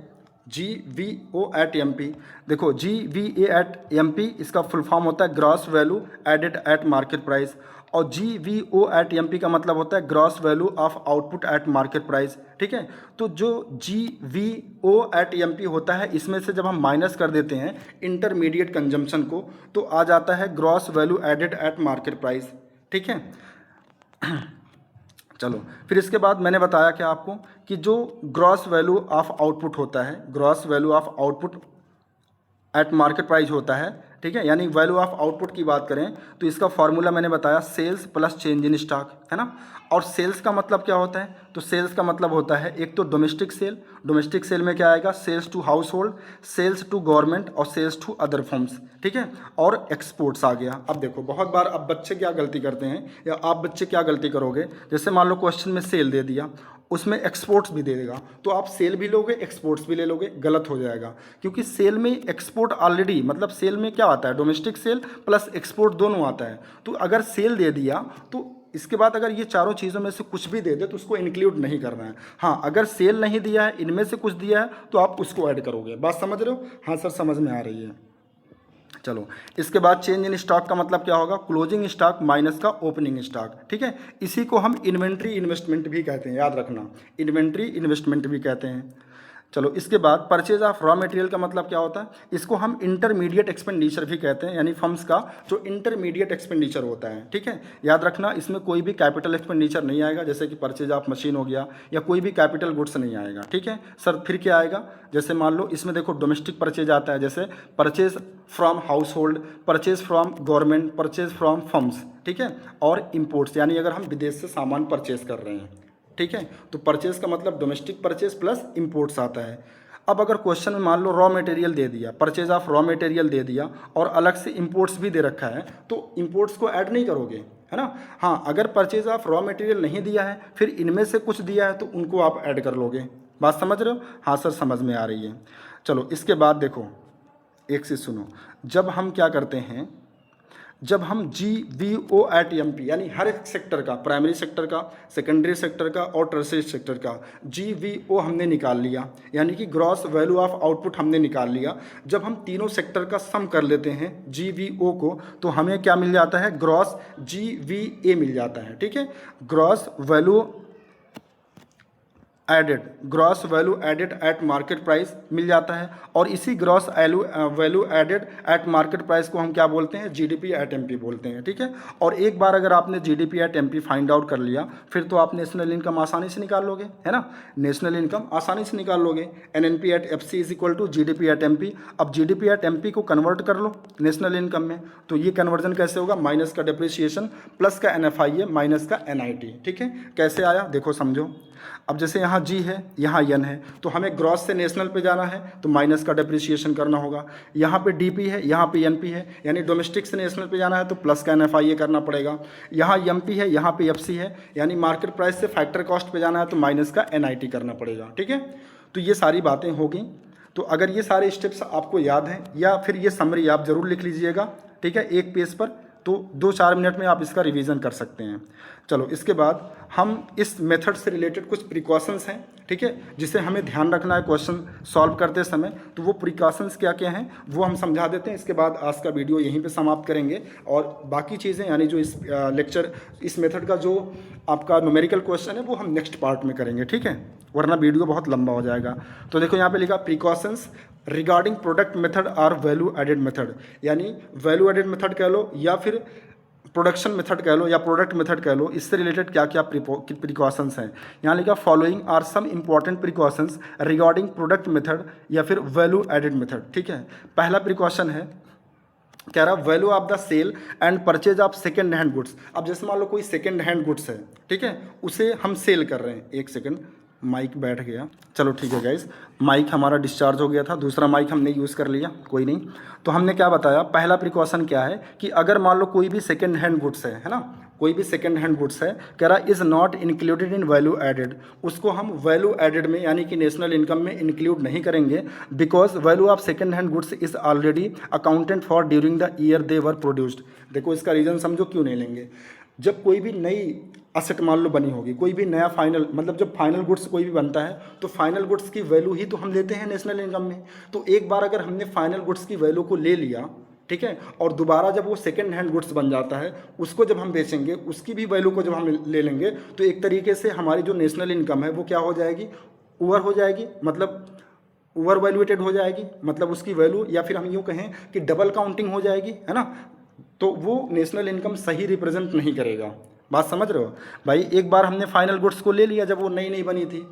GVO एट MP, देखो GVA एट MP इसका फुल फॉर्म होता है gross value added at market price, और GVO एट MP का मतलब होता है gross value of output at market price. ठीक है। तो जो GVO एट MP होता है, इसमें से जब हम माइनस कर देते हैं इंटरमीडिएट कंजम्पशन को, तो आ जाता है gross value added at market price. ठीक है। चलो फिर इसके बाद मैंने बताया क्या आपको कि जो ग्रॉस वैल्यू ऑफ आउटपुट होता है, gross value of output at market price होता है। ठीक है। यानी वैल्यू ऑफ आउटपुट की बात करें तो इसका फॉर्मूला मैंने बताया sales plus change in stock, है ना। और सेल्स का मतलब क्या होता है, तो सेल्स का मतलब होता है एक तो डोमेस्टिक सेल, डोमेस्टिक सेल में क्या आएगा, sales to household, sales to government और सेल्स टू अदर फर्म्स। ठीक है। और एक्सपोर्ट्स आ गया। अब देखो बहुत बार अब बच्चे क्या गलती करते हैं, या आप बच्चे क्या गलती करोगे, जैसे मान लो क्वेश्चन में सेल दे दिया, उसमें एक्सपोर्ट्स भी दे देगा, तो आप सेल भी लोगे एक्सपोर्ट्स भी ले लोगे, गलत हो जाएगा। क्योंकि सेल में एक्सपोर्ट ऑलरेडी, मतलब सेल में क्या आता है, डोमेस्टिक सेल प्लस एक्सपोर्ट दोनों आता है। तो अगर सेल दे दिया तो इसके बाद अगर ये चारों चीज़ों में से कुछ भी दे दे तो उसको इंक्लूड नहीं करना है। हाँ अगर सेल नहीं दिया है, इनमें से कुछ दिया है तो आप उसको ऐड करोगे। बात समझ रहे हो? हाँ सर समझ में आ रही है। चलो इसके बाद चेंज इन स्टॉक का मतलब क्या होगा, क्लोजिंग स्टॉक माइनस का ओपनिंग स्टॉक। ठीक है। इसी को हम इन्वेंट्री इन्वेस्टमेंट भी कहते हैं, याद रखना, इन्वेंट्री इन्वेस्टमेंट भी कहते हैं। चलो इसके बाद परचेज ऑफ रॉ मटेरियल का मतलब क्या होता है, इसको हम इंटरमीडिएट एक्सपेंडिचर भी कहते हैं, यानी फर्म्स का जो इंटरमीडिएट एक्सपेंडिचर होता है। ठीक है, याद रखना इसमें कोई भी कैपिटल एक्सपेंडिचर नहीं आएगा, जैसे कि परचेज ऑफ मशीन हो गया, या कोई भी कैपिटल गुड्स नहीं आएगा। ठीक है सर, फिर क्या आएगा, जैसे मान लो इसमें देखो डोमेस्टिक परचेज आता है, जैसे purchase from house hold, purchase from government, purchase from firms. ठीक है, और इम्पोर्ट्स, यानी अगर हम विदेश से सामान परचेज कर रहे हैं। ठीक है, तो परचेज का मतलब डोमेस्टिक परचेज प्लस इंपोर्ट्स आता है। अब अगर क्वेश्चन में मान लो रॉ मटेरियल दे दिया, परचेज ऑफ रॉ मटेरियल दे दिया, और अलग से इंपोर्ट्स भी दे रखा है, तो इंपोर्ट्स को ऐड नहीं करोगे, है ना। हाँ, अगर परचेज ऑफ रॉ मटेरियल नहीं दिया है, फिर इनमें से कुछ दिया है, तो उनको आप ऐड कर लोगे। बात समझ रहे हो? हाँ सर, समझ में आ रही है। चलो इसके बाद देखो, एक से सुनो, जब हम क्या करते हैं, जब हम GVO एट MP, यानी हर एक सेक्टर का, प्राइमरी सेक्टर का, सेकेंडरी सेक्टर का और टर्शियरी सेक्टर का GVO हमने निकाल लिया, यानी कि ग्रॉस वैल्यू ऑफ आउटपुट हमने निकाल लिया। जब हम तीनों सेक्टर का सम कर लेते हैं GVO को, तो हमें क्या मिल जाता है, ग्रॉस GVA मिल जाता है। ठीक है, gross value added, gross value added at market price मिल जाता है, और इसी gross value added at market price को हम क्या बोलते हैं, GDP एट MP बोलते हैं। ठीक है, और एक बार अगर आपने GDP eight MP find out कर लिया, फिर तो आप नेशनल इनकम आसानी से निकाल लोगे, है ना, नेशनल इनकम आसानी से निकाल लोगे। NNP at FC is equal to GDP eight MP। अब GDP एट MP को कन्वर्ट कर लो नेशनल इनकम में, तो ये कन्वर्जन कैसे होगा, माइनस का डिप्रिसिएशन प्लस का NFIA माइनस का NIT। ठीक है, कैसे आया देखो समझो। अब जैसे यहाँ G है, यहाँ N है, तो हमें ग्रॉस से नेशनल पे जाना है, तो माइनस का डिप्रिसिएशन करना होगा। यहाँ पे DP है, यहाँ पे NP है, यानी डोमेस्टिक से नेशनल पे जाना है, तो प्लस का NFIA करना पड़ेगा। यहाँ MP है, यहाँ पे FC है, यानी मार्केट प्राइस से फैक्टर कॉस्ट पे जाना है, तो माइनस का NIT करना पड़ेगा। ठीक है, तो ये सारी बातें होगी। तो अगर ये सारे स्टेप्स आपको याद हैं, या फिर ये समरी आप ज़रूर लिख लीजिएगा। ठीक है, एक पेज पर, तो 2-4 मिनट में आप इसका रिवीजन कर सकते हैं। चलो इसके बाद हम इस मेथड से रिलेटेड कुछ प्रिकॉशंस हैं, ठीक है, जिसे हमें ध्यान रखना है क्वेश्चन सॉल्व करते समय। तो वो प्रिकॉशंस क्या क्या हैं वो हम समझा देते हैं। इसके बाद आज का वीडियो यहीं पे समाप्त करेंगे, और बाकी चीज़ें यानी जो इस लेक्चर, इस मेथड का जो आपका न्यूमेरिकल क्वेश्चन है वो हम नेक्स्ट पार्ट में करेंगे। ठीक है, वरना वीडियो बहुत लंबा हो जाएगा। तो देखो यहाँ पे लिखा प्रिकॉशंस रिगार्डिंग प्रोडक्ट मेथड और वैल्यू एडेड मेथड, यानी वैल्यू एडेड मेथड कह लो, या फिर प्रोडक्शन मेथड कह लो, या प्रोडक्ट मेथड कह लो, इससे रिलेटेड क्या क्या प्रिकॉशंस हैं। यहाँ लिखा following are some important precautions regarding product method या फिर वैल्यू एडेड मेथड। ठीक है, पहला प्रिकॉशन है, कह रहा value of the sale and purchase of second hand goods. अब जैसे मान लो कोई सेकेंड हैंड गुड्स है, ठीक है, उसे हम सेल कर रहे हैं। एक सेकेंड, माइक बैठ गया, चलो ठीक है गाइस, माइक हमारा डिस्चार्ज हो गया था, दूसरा माइक हमने यूज़ कर लिया, कोई नहीं। तो हमने क्या बताया, पहला प्रिकॉशन क्या है कि अगर मान लो कोई भी सेकेंड हैंड गुड्स है ना, कोई भी सेकेंड हैंड गुड्स है, कह रहा is not included in value added, उसको हम वैल्यू एडेड में यानी कि नेशनल इनकम में इंक्लूड नहीं करेंगे, because value of second hand goods is already accounted for during the year they were produced. देखो इसका रीज़न समझो क्यों नहीं लेंगे। जब कोई भी नई असेट मान लो बनी होगी, कोई भी नया फाइनल, मतलब जब फाइनल गुड्स कोई भी बनता है, तो फाइनल गुड्स की वैल्यू ही तो हम लेते हैं नेशनल इनकम में। तो एक बार अगर हमने फाइनल गुड्स की वैल्यू को ले लिया, ठीक है, और दोबारा जब वो सेकेंड हैंड गुड्स बन जाता है, उसको जब हम बेचेंगे, उसकी भी वैल्यू को जब हम ले लेंगे, तो एक तरीके से हमारी जो नेशनल इनकम है वो क्या हो जाएगी, ओवर हो जाएगी, मतलब ओवर वैल्यूएटेड हो जाएगी, मतलब उसकी वैल्यू, या फिर हम यूँ कहें कि डबल काउंटिंग हो जाएगी, है ना। तो वो नेशनल इनकम सही रिप्रेजेंट नहीं करेगा। बात समझ रहे हो भाई। एक बार हमने फाइनल गुड्स को ले लिया जब वो नई नई बनी थी,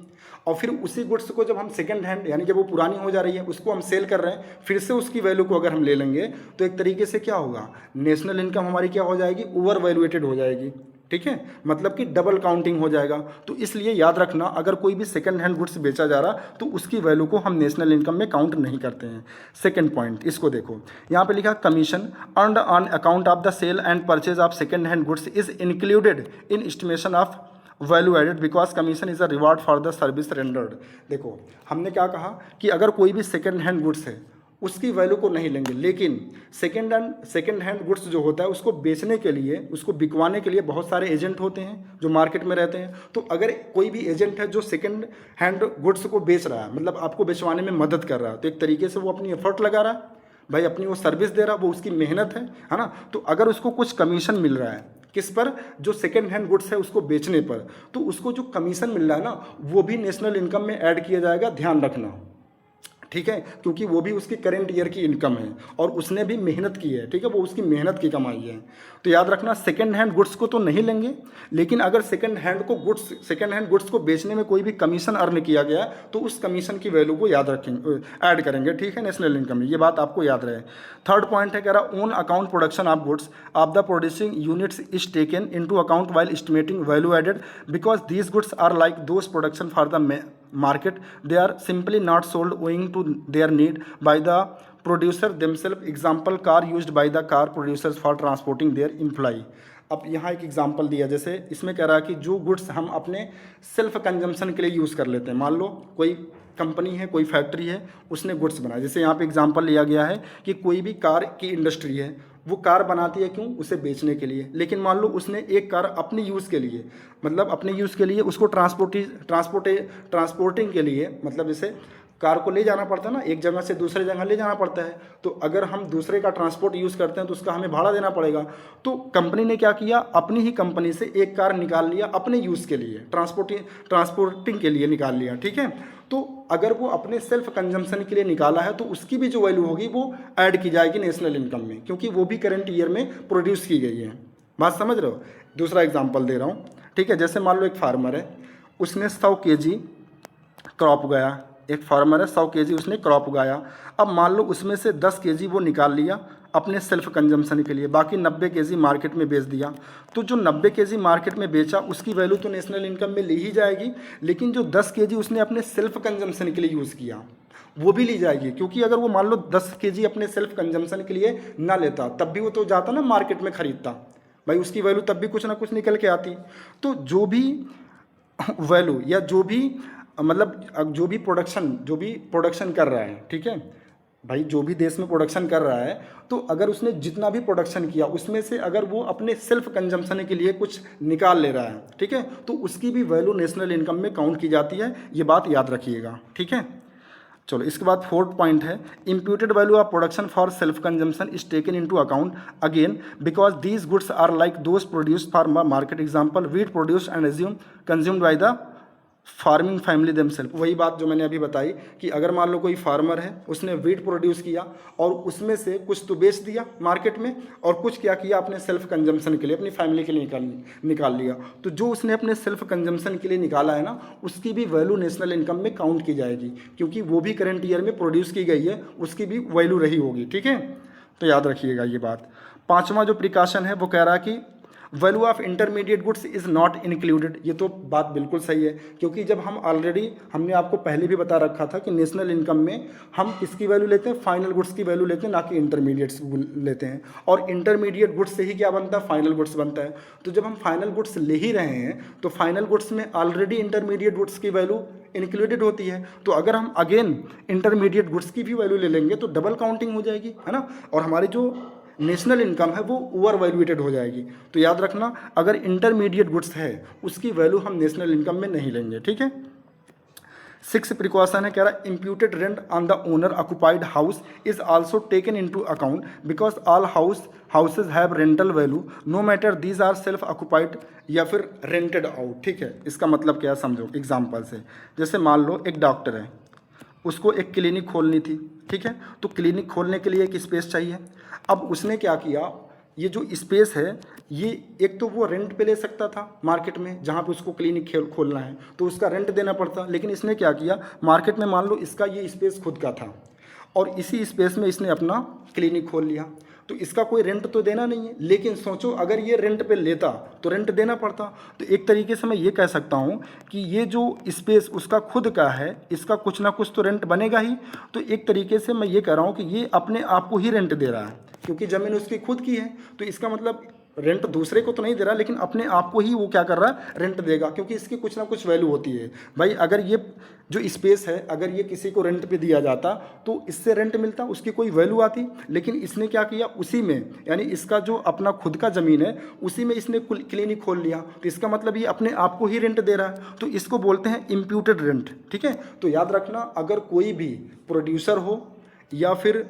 और फिर उसी गुड्स को जब हम सेकंड हैंड यानी जब वो पुरानी हो जा रही है उसको हम सेल कर रहे हैं, फिर से उसकी वैल्यू को अगर हम ले लेंगे, तो एक तरीके से क्या होगा, नेशनल इनकम हमारी क्या हो जाएगी, ओवर वैल्यूएटेड हो जाएगी। ठीक है, मतलब कि डबल काउंटिंग हो जाएगा। तो इसलिए याद रखना, अगर कोई भी सेकंड हैंड गुड्स बेचा जा रहा तो उसकी वैल्यू को हम नेशनल इनकम में काउंट नहीं करते हैं। सेकंड पॉइंट, इसको देखो, यहाँ पे लिखा commission earned on account of the sale and purchase of second hand goods is included in estimation of value added because commission is a reward for the service rendered. देखो हमने क्या कहा कि अगर कोई भी सेकंड हैंड गुड्स है उसकी वैल्यू को नहीं लेंगे, लेकिन सेकंड हैंड गुड्स जो होता है उसको बेचने के लिए, उसको बिकवाने के लिए बहुत सारे एजेंट होते हैं जो मार्केट में रहते हैं। तो अगर कोई भी एजेंट है जो सेकंड हैंड गुड्स को बेच रहा है, मतलब आपको बेचवाने में मदद कर रहा है, तो एक तरीके से वो अपनी एफर्ट लगा रहा है भाई, अपनी वो सर्विस दे रहा है, वो उसकी मेहनत है ना। तो अगर उसको कुछ कमीशन मिल रहा है, किस पर? जो सेकेंड हैंड गुड्स है उसको बेचने पर। तो उसको जो कमीशन मिल रहा है ना, वो भी नेशनल इनकम में ऐड किया जाएगा, ध्यान रखना, ठीक है, क्योंकि वो भी उसकी करेंट ईयर की इनकम है और उसने भी मेहनत की है, ठीक है, वो उसकी मेहनत की कमाई है। तो याद रखना, सेकंड हैंड गुड्स को तो नहीं लेंगे, लेकिन अगर सेकंड हैंड गुड्स को बेचने में कोई भी कमीशन अर्न किया गया तो उस कमीशन की वैल्यू को याद रखेंगे, ऐड करेंगे, ठीक है, नेशनल इनकम में। ये बात आपको याद रहे। थर्ड पॉइंट है, कह रहा own account production of goods of the producing units is taken into account while estimating value added because these goods are like those production for the market. They are simply not sold owing to their need by the producer themselves. Example, car used by the car producers for transporting their employee. अब यहाँ एक example दिया, जैसे इसमें कह रहा है कि जो गुड्स हम अपने सेल्फ कंजम्पशन के लिए यूज़ कर लेते हैं, मान लो कोई कंपनी है, कोई फैक्ट्री है, उसने गुड्स बनाए, जैसे यहाँ पे एग्जांपल लिया गया है कि कोई भी कार की इंडस्ट्री है, वो कार बनाती है, क्यों? उसे बेचने के लिए। लेकिन मान लो उसने एक कार अपने यूज़ के लिए, मतलब अपने यूज़ के लिए उसको ट्रांसपोर्टिंग के लिए, मतलब जैसे कार को ले जाना पड़ता है ना, एक जगह से दूसरे जगह ले जाना पड़ता है, तो अगर हम दूसरे का ट्रांसपोर्ट यूज़ करते हैं तो उसका हमें भाड़ा देना पड़ेगा। तो कंपनी ने क्या किया, अपनी ही कंपनी से एक कार निकाल लिया अपने यूज़ के लिए, ट्रांसपोर्टिंग के लिए निकाल लिया, ठीक है। तो अगर वो अपने सेल्फ कंजम्पशन के लिए निकाला है तो उसकी भी जो वैल्यू होगी वो ऐड की जाएगी नेशनल इनकम में, क्योंकि वो भी करंट ईयर में प्रोड्यूस की गई है। बात समझ रहे हो? दूसरा एग्जाम्पल दे रहा हूँ, ठीक है। जैसे मान लो एक फार्मर है, उसने 100 kg क्रॉप उगाया, एक फार्मर है 100 kg उसने क्रॉप उगाया। अब मान लो उसमें से 10 kg वो निकाल लिया अपने सेल्फ कंजम्पशन के लिए, बाकी 90 kg मार्केट में बेच दिया। तो जो 90 kg मार्केट में बेचा उसकी वैल्यू तो नेशनल इनकम में ली ही जाएगी, लेकिन जो 10 kg उसने अपने सेल्फ कंजम्पशन के लिए यूज़ किया वो भी ली जाएगी, क्योंकि अगर वो मान लो 10 kg अपने सेल्फ कंजम्पशन के लिए ना लेता तब भी वो तो जाता ना मार्केट में ख़रीदता, भाई उसकी वैल्यू तब भी कुछ ना कुछ निकल के आती। तो जो भी वैल्यू या जो भी मतलब जो भी प्रोडक्शन कर रहा है, ठीक है भाई, जो भी देश में प्रोडक्शन कर रहा है, तो अगर उसने जितना भी प्रोडक्शन किया उसमें से अगर वो अपने सेल्फ कंजम्पशन के लिए कुछ निकाल ले रहा है, ठीक है, तो उसकी भी वैल्यू नेशनल इनकम में काउंट की जाती है। ये बात याद रखिएगा, ठीक है। चलो इसके बाद फोर्थ पॉइंट है, imputed value of production for self consumption is taken into account again because these goods are like those produced for market. Example, wheat produced and consumed by the farming family themself. वही बात जो मैंने अभी बताई कि अगर मान लो कोई फार्मर है, उसने व्हीट प्रोड्यूस किया और उसमें से कुछ तो बेच दिया मार्केट में और कुछ क्या किया अपने सेल्फ कंजम्पशन के लिए, अपनी फैमिली के लिए निकाल लिया। तो जो उसने अपने सेल्फ कंजम्पशन के लिए निकाला है ना, उसकी भी वैल्यू नेशनल इनकम में काउंट की जाएगी, क्योंकि वो भी करंट ईयर में प्रोड्यूस की गई है, उसकी भी वैल्यू रही होगी, ठीक है। तो याद रखिएगा ये बात। पाँचवा जो प्रिकॉशन है वो कह रहा है कि value of intermediate goods is not included. ये तो बात बिल्कुल सही है, क्योंकि जब हमने आपको पहले भी बता रखा था कि नेशनल इनकम में हम किसकी वैल्यू लेते हैं, फाइनल गुड्स की वैल्यू लेते हैं, ना कि इंटरमीडिएट्स लेते हैं। और इंटरमीडिएट गुड्स से ही क्या बनता है, फाइनल गुड्स बनता है। तो जब हम फाइनल गुड्स ले ही रहे हैं तो फाइनल गुड्स में ऑलरेडी इंटरमीडिएट गुड्स की वैल्यू इंक्लूडेड होती है। तो अगर हम अगेन इंटरमीडिएट गुड्स की भी वैल्यू ले लेंगे तो डबल काउंटिंग हो जाएगी, है ना, और हमारी जो नेशनल इनकम है वो ओवर वैल्यूएटेड हो जाएगी। तो याद रखना, अगर इंटरमीडिएट गुड्स है उसकी वैल्यू हम नेशनल इनकम में नहीं लेंगे, ठीक है। 6 प्रिकॉशन है, कह रहा है imputed rent on the owner occupied house is also taken into account because all houses have rental value no matter these are self occupied या फिर रेंटेड आउट, ठीक है। इसका मतलब क्या है समझो एग्जाम्पल से। जैसे मान लो एक डॉक्टर है, उसको एक क्लिनिक खोलनी थी, ठीक है, तो क्लिनिक खोलने के लिए एक स्पेस चाहिए। अब उसने क्या किया, ये जो स्पेस है ये एक तो वो रेंट पे ले सकता था मार्केट में, जहाँ पे उसको क्लिनिक खोलना है तो उसका रेंट देना पड़ता, लेकिन इसने क्या किया, मार्केट में मान लो इसका ये स्पेस खुद का था और इसी स्पेस में इसने अपना क्लिनिक खोल लिया। तो इसका कोई रेंट तो देना नहीं है, लेकिन सोचो अगर ये रेंट पे लेता तो रेंट देना पड़ता। तो एक तरीके से मैं ये कह सकता हूँ कि ये जो स्पेस उसका खुद का है, इसका कुछ ना कुछ तो रेंट बनेगा ही। तो एक तरीके से मैं ये कह रहा हूँ कि ये अपने आप को ही रेंट दे रहा है, क्योंकि ज़मीन उसकी खुद की है। तो इसका मतलब रेंट दूसरे को तो नहीं दे रहा, लेकिन अपने आप को ही वो क्या कर रहा है, रेंट देगा, क्योंकि इसकी कुछ ना कुछ वैल्यू होती है। भाई अगर ये जो स्पेस है अगर ये किसी को रेंट पे दिया जाता तो इससे रेंट मिलता, उसकी कोई वैल्यू आती, लेकिन इसने क्या किया, उसी में यानी इसका जो अपना खुद का ज़मीन है उसी में इसने क्लिनिक खोल लिया। तो इसका मतलब ये अपने आप को ही रेंट दे रहा है, तो इसको बोलते हैं इम्प्यूटेड रेंट, ठीक है। तो याद रखना, अगर कोई भी प्रोड्यूसर हो या फिर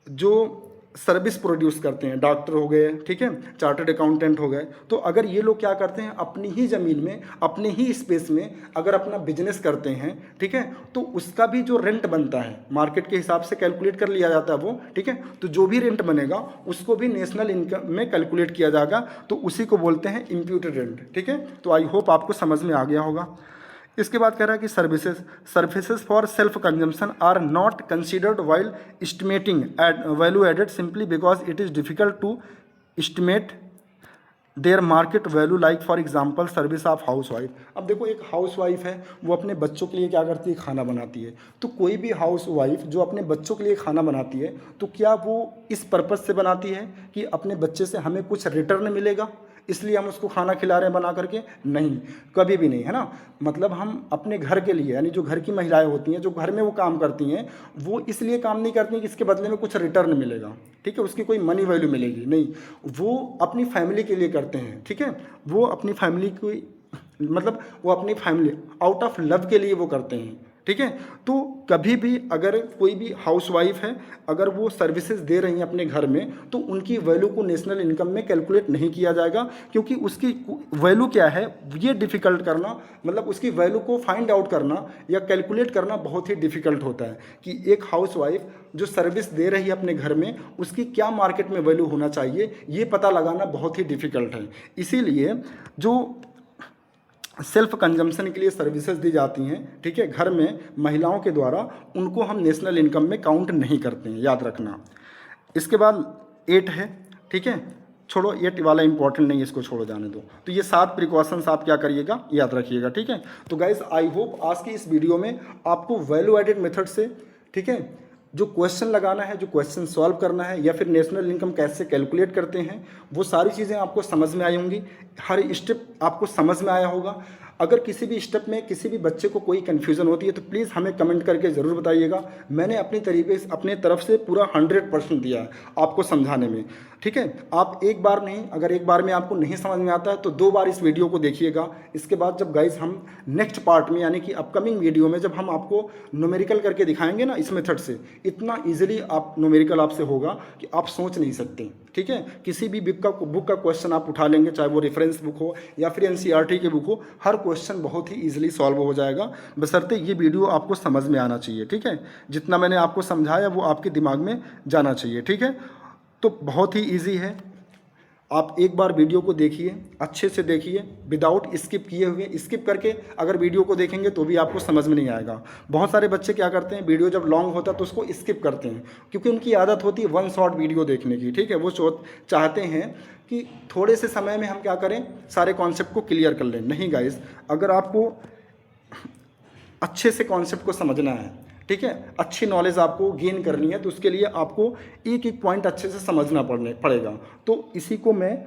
जो सर्विस प्रोड्यूस करते हैं, डॉक्टर हो गए, ठीक है, चार्टर्ड अकाउंटेंट हो गए। तो अगर ये लोग क्या करते हैं, अपनी ही ज़मीन में, अपने ही स्पेस में अगर अपना बिजनेस करते हैं, ठीक है, तो उसका भी जो रेंट बनता है मार्केट के हिसाब से कैलकुलेट कर लिया जाता है वो, ठीक है। तो जो भी रेंट बनेगा उसको भी नेशनल इनकम में कैलकुलेट किया जाएगा, तो उसी को बोलते हैं इम्प्यूटेड रेंट, ठीक है। तो आई होप आपको समझ में आ गया होगा। इसके बाद कह रहा है कि services for self consumption are not considered while estimating value added simply because it is difficult to estimate their market value, like for example service of house wife. अब देखो, एक हाउस वाइफ है, वो अपने बच्चों के लिए क्या करती है, खाना बनाती है। तो कोई भी हाउस वाइफ जो अपने बच्चों के लिए खाना बनाती है, तो क्या वो इस पर्पज़ से बनाती है कि अपने बच्चे से हमें कुछ रिटर्न मिलेगा, इसलिए हम उसको खाना खिला रहे हैं बना करके? नहीं, कभी भी नहीं, है ना। मतलब हम अपने घर के लिए, यानी जो घर की महिलाएं होती हैं, जो घर में वो काम करती हैं, वो इसलिए काम नहीं करती हैं कि इसके बदले में कुछ रिटर्न मिलेगा, ठीक है, उसकी कोई मनी वैल्यू मिलेगी, नहीं। वो अपनी फैमिली के लिए करते हैं, ठीक है। वो अपनी फैमिली को, मतलब वो अपनी फैमिली आउट ऑफ लव के लिए वो करते हैं, ठीक है। तो कभी भी अगर कोई भी हाउसवाइफ है, अगर वो सर्विसेज दे रही हैं अपने घर में, तो उनकी वैल्यू को नेशनल इनकम में कैलकुलेट नहीं किया जाएगा, क्योंकि उसकी वैल्यू क्या है ये डिफ़िकल्ट करना, मतलब उसकी वैल्यू को फाइंड आउट करना या कैलकुलेट करना बहुत ही डिफ़िकल्ट होता है कि एक हाउसवाइफ जो सर्विस दे रही है अपने घर में, उसकी क्या मार्केट में वैल्यू होना चाहिए, ये पता लगाना बहुत ही डिफ़िकल्ट है। इसीलिए जो सेल्फ कंजम्पशन के लिए सर्विसेज दी जाती हैं, ठीक है, घर में महिलाओं के द्वारा, उनको हम नेशनल इनकम में काउंट नहीं करते हैं, याद रखना। इसके बाद 8 है, ठीक है, छोड़ो 8 वाला इंपॉर्टेंट नहीं है, इसको छोड़ो, जाने दो। तो ये 7 प्रिकॉशंस आप क्या करिएगा, याद रखिएगा, ठीक है। तो गाइज आई होप आज की इस वीडियो में आपको वैल्यू एडेड मेथड से, ठीक है, जो क्वेश्चन लगाना है, जो क्वेश्चन सॉल्व करना है, या फिर नेशनल इनकम कैसे कैलकुलेट करते हैं, वो सारी चीज़ें आपको समझ में आई होंगी, हर स्टेप आपको समझ में आया होगा। अगर किसी भी स्टेप में किसी भी बच्चे को कोई कन्फ्यूज़न होती है तो प्लीज़ हमें कमेंट करके ज़रूर बताइएगा। मैंने अपनी तरीके से, अपने तरफ से पूरा 100% दिया है आपको समझाने में, ठीक है। आप एक बार नहीं, अगर एक बार में आपको नहीं समझ में आता है तो 2 बार इस वीडियो को देखिएगा। इसके बाद जब गाइज हम नेक्स्ट पार्ट में, यानी कि अपकमिंग वीडियो में, जब हम आपको न्यूमेरिकल करके दिखाएंगे ना इस मेथड से, इतना ईजिली आप न्यूमेरिकल आपसे होगा कि आप सोच नहीं सकते, ठीक है। किसी भी बुक का क्वेश्चन आप उठा लेंगे, चाहे वो रेफरेंस बुक हो या फिर NCERT की बुक हो, हर क्वेश्चन बहुत ही ईजिली सॉल्व हो जाएगा, बशर्ते ये वीडियो आपको समझ में आना चाहिए, ठीक है। जितना मैंने आपको समझाया वो आपके दिमाग में जाना चाहिए, ठीक है। तो बहुत ही ईजी है, आप एक बार वीडियो को देखिए, अच्छे से देखिए, विदाउट स्किप किए हुए। स्किप करके अगर वीडियो को देखेंगे तो भी आपको समझ में नहीं आएगा। बहुत सारे बच्चे क्या करते हैं, वीडियो जब लॉन्ग होता है तो उसको स्किप करते हैं, क्योंकि उनकी आदत होती है वन शॉट वीडियो देखने की, ठीक है। वो चाहते हैं कि थोड़े से समय में हम क्या करें, सारे कॉन्सेप्ट को क्लियर कर लें। नहीं गाइस, अगर आपको अच्छे से कॉन्सेप्ट को समझना है, ठीक है, अच्छी नॉलेज आपको गेन करनी है, तो उसके लिए आपको एक एक पॉइंट अच्छे से समझना पड़ेगा। तो इसी को मैं,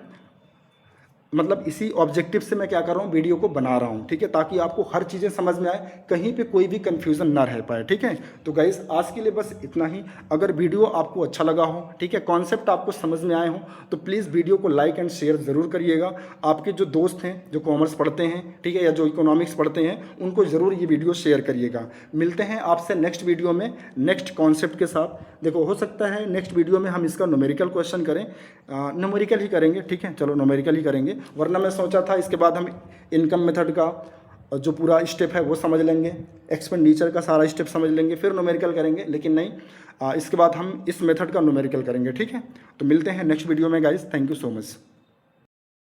मतलब इसी ऑब्जेक्टिव से मैं क्या कर रहा हूँ, वीडियो को बना रहा हूँ, ठीक है, ताकि आपको हर चीज़ें समझ में आए, कहीं पे कोई भी कंफ्यूजन ना रह पाए, ठीक है। तो गाइस आज के लिए बस इतना ही। अगर वीडियो आपको अच्छा लगा हो, ठीक है, कॉन्सेप्ट आपको समझ में आए हो, तो प्लीज़ वीडियो को लाइक एंड शेयर ज़रूर करिएगा। आपके जो दोस्त हैं जो कॉमर्स पढ़ते हैं, ठीक है, या जो इकोनॉमिक्स पढ़ते हैं, उनको ज़रूर ये वीडियो शेयर करिएगा। मिलते हैं आपसे नेक्स्ट वीडियो में नेक्स्ट कॉन्सेप्ट के साथ। देखो, हो सकता है नेक्स्ट वीडियो में हम इसका न्यूमेरिकल क्वेश्चन करें, न्यूमेरिकल ही करेंगे, ठीक है, चलो न्यूमेरिकल ही करेंगे, वरना मैं सोचा था इसके बाद हम इनकम मेथड का जो पूरा स्टेप है वो समझ लेंगे, एक्सपेंडिचर का सारा स्टेप समझ लेंगे, फिर न्यूमेरिकल करेंगे, लेकिन नहीं, इसके बाद हम इस मेथड का न्यूमेरिकल करेंगे, ठीक है। तो मिलते हैं नेक्स्ट वीडियो में guys, thank you so much.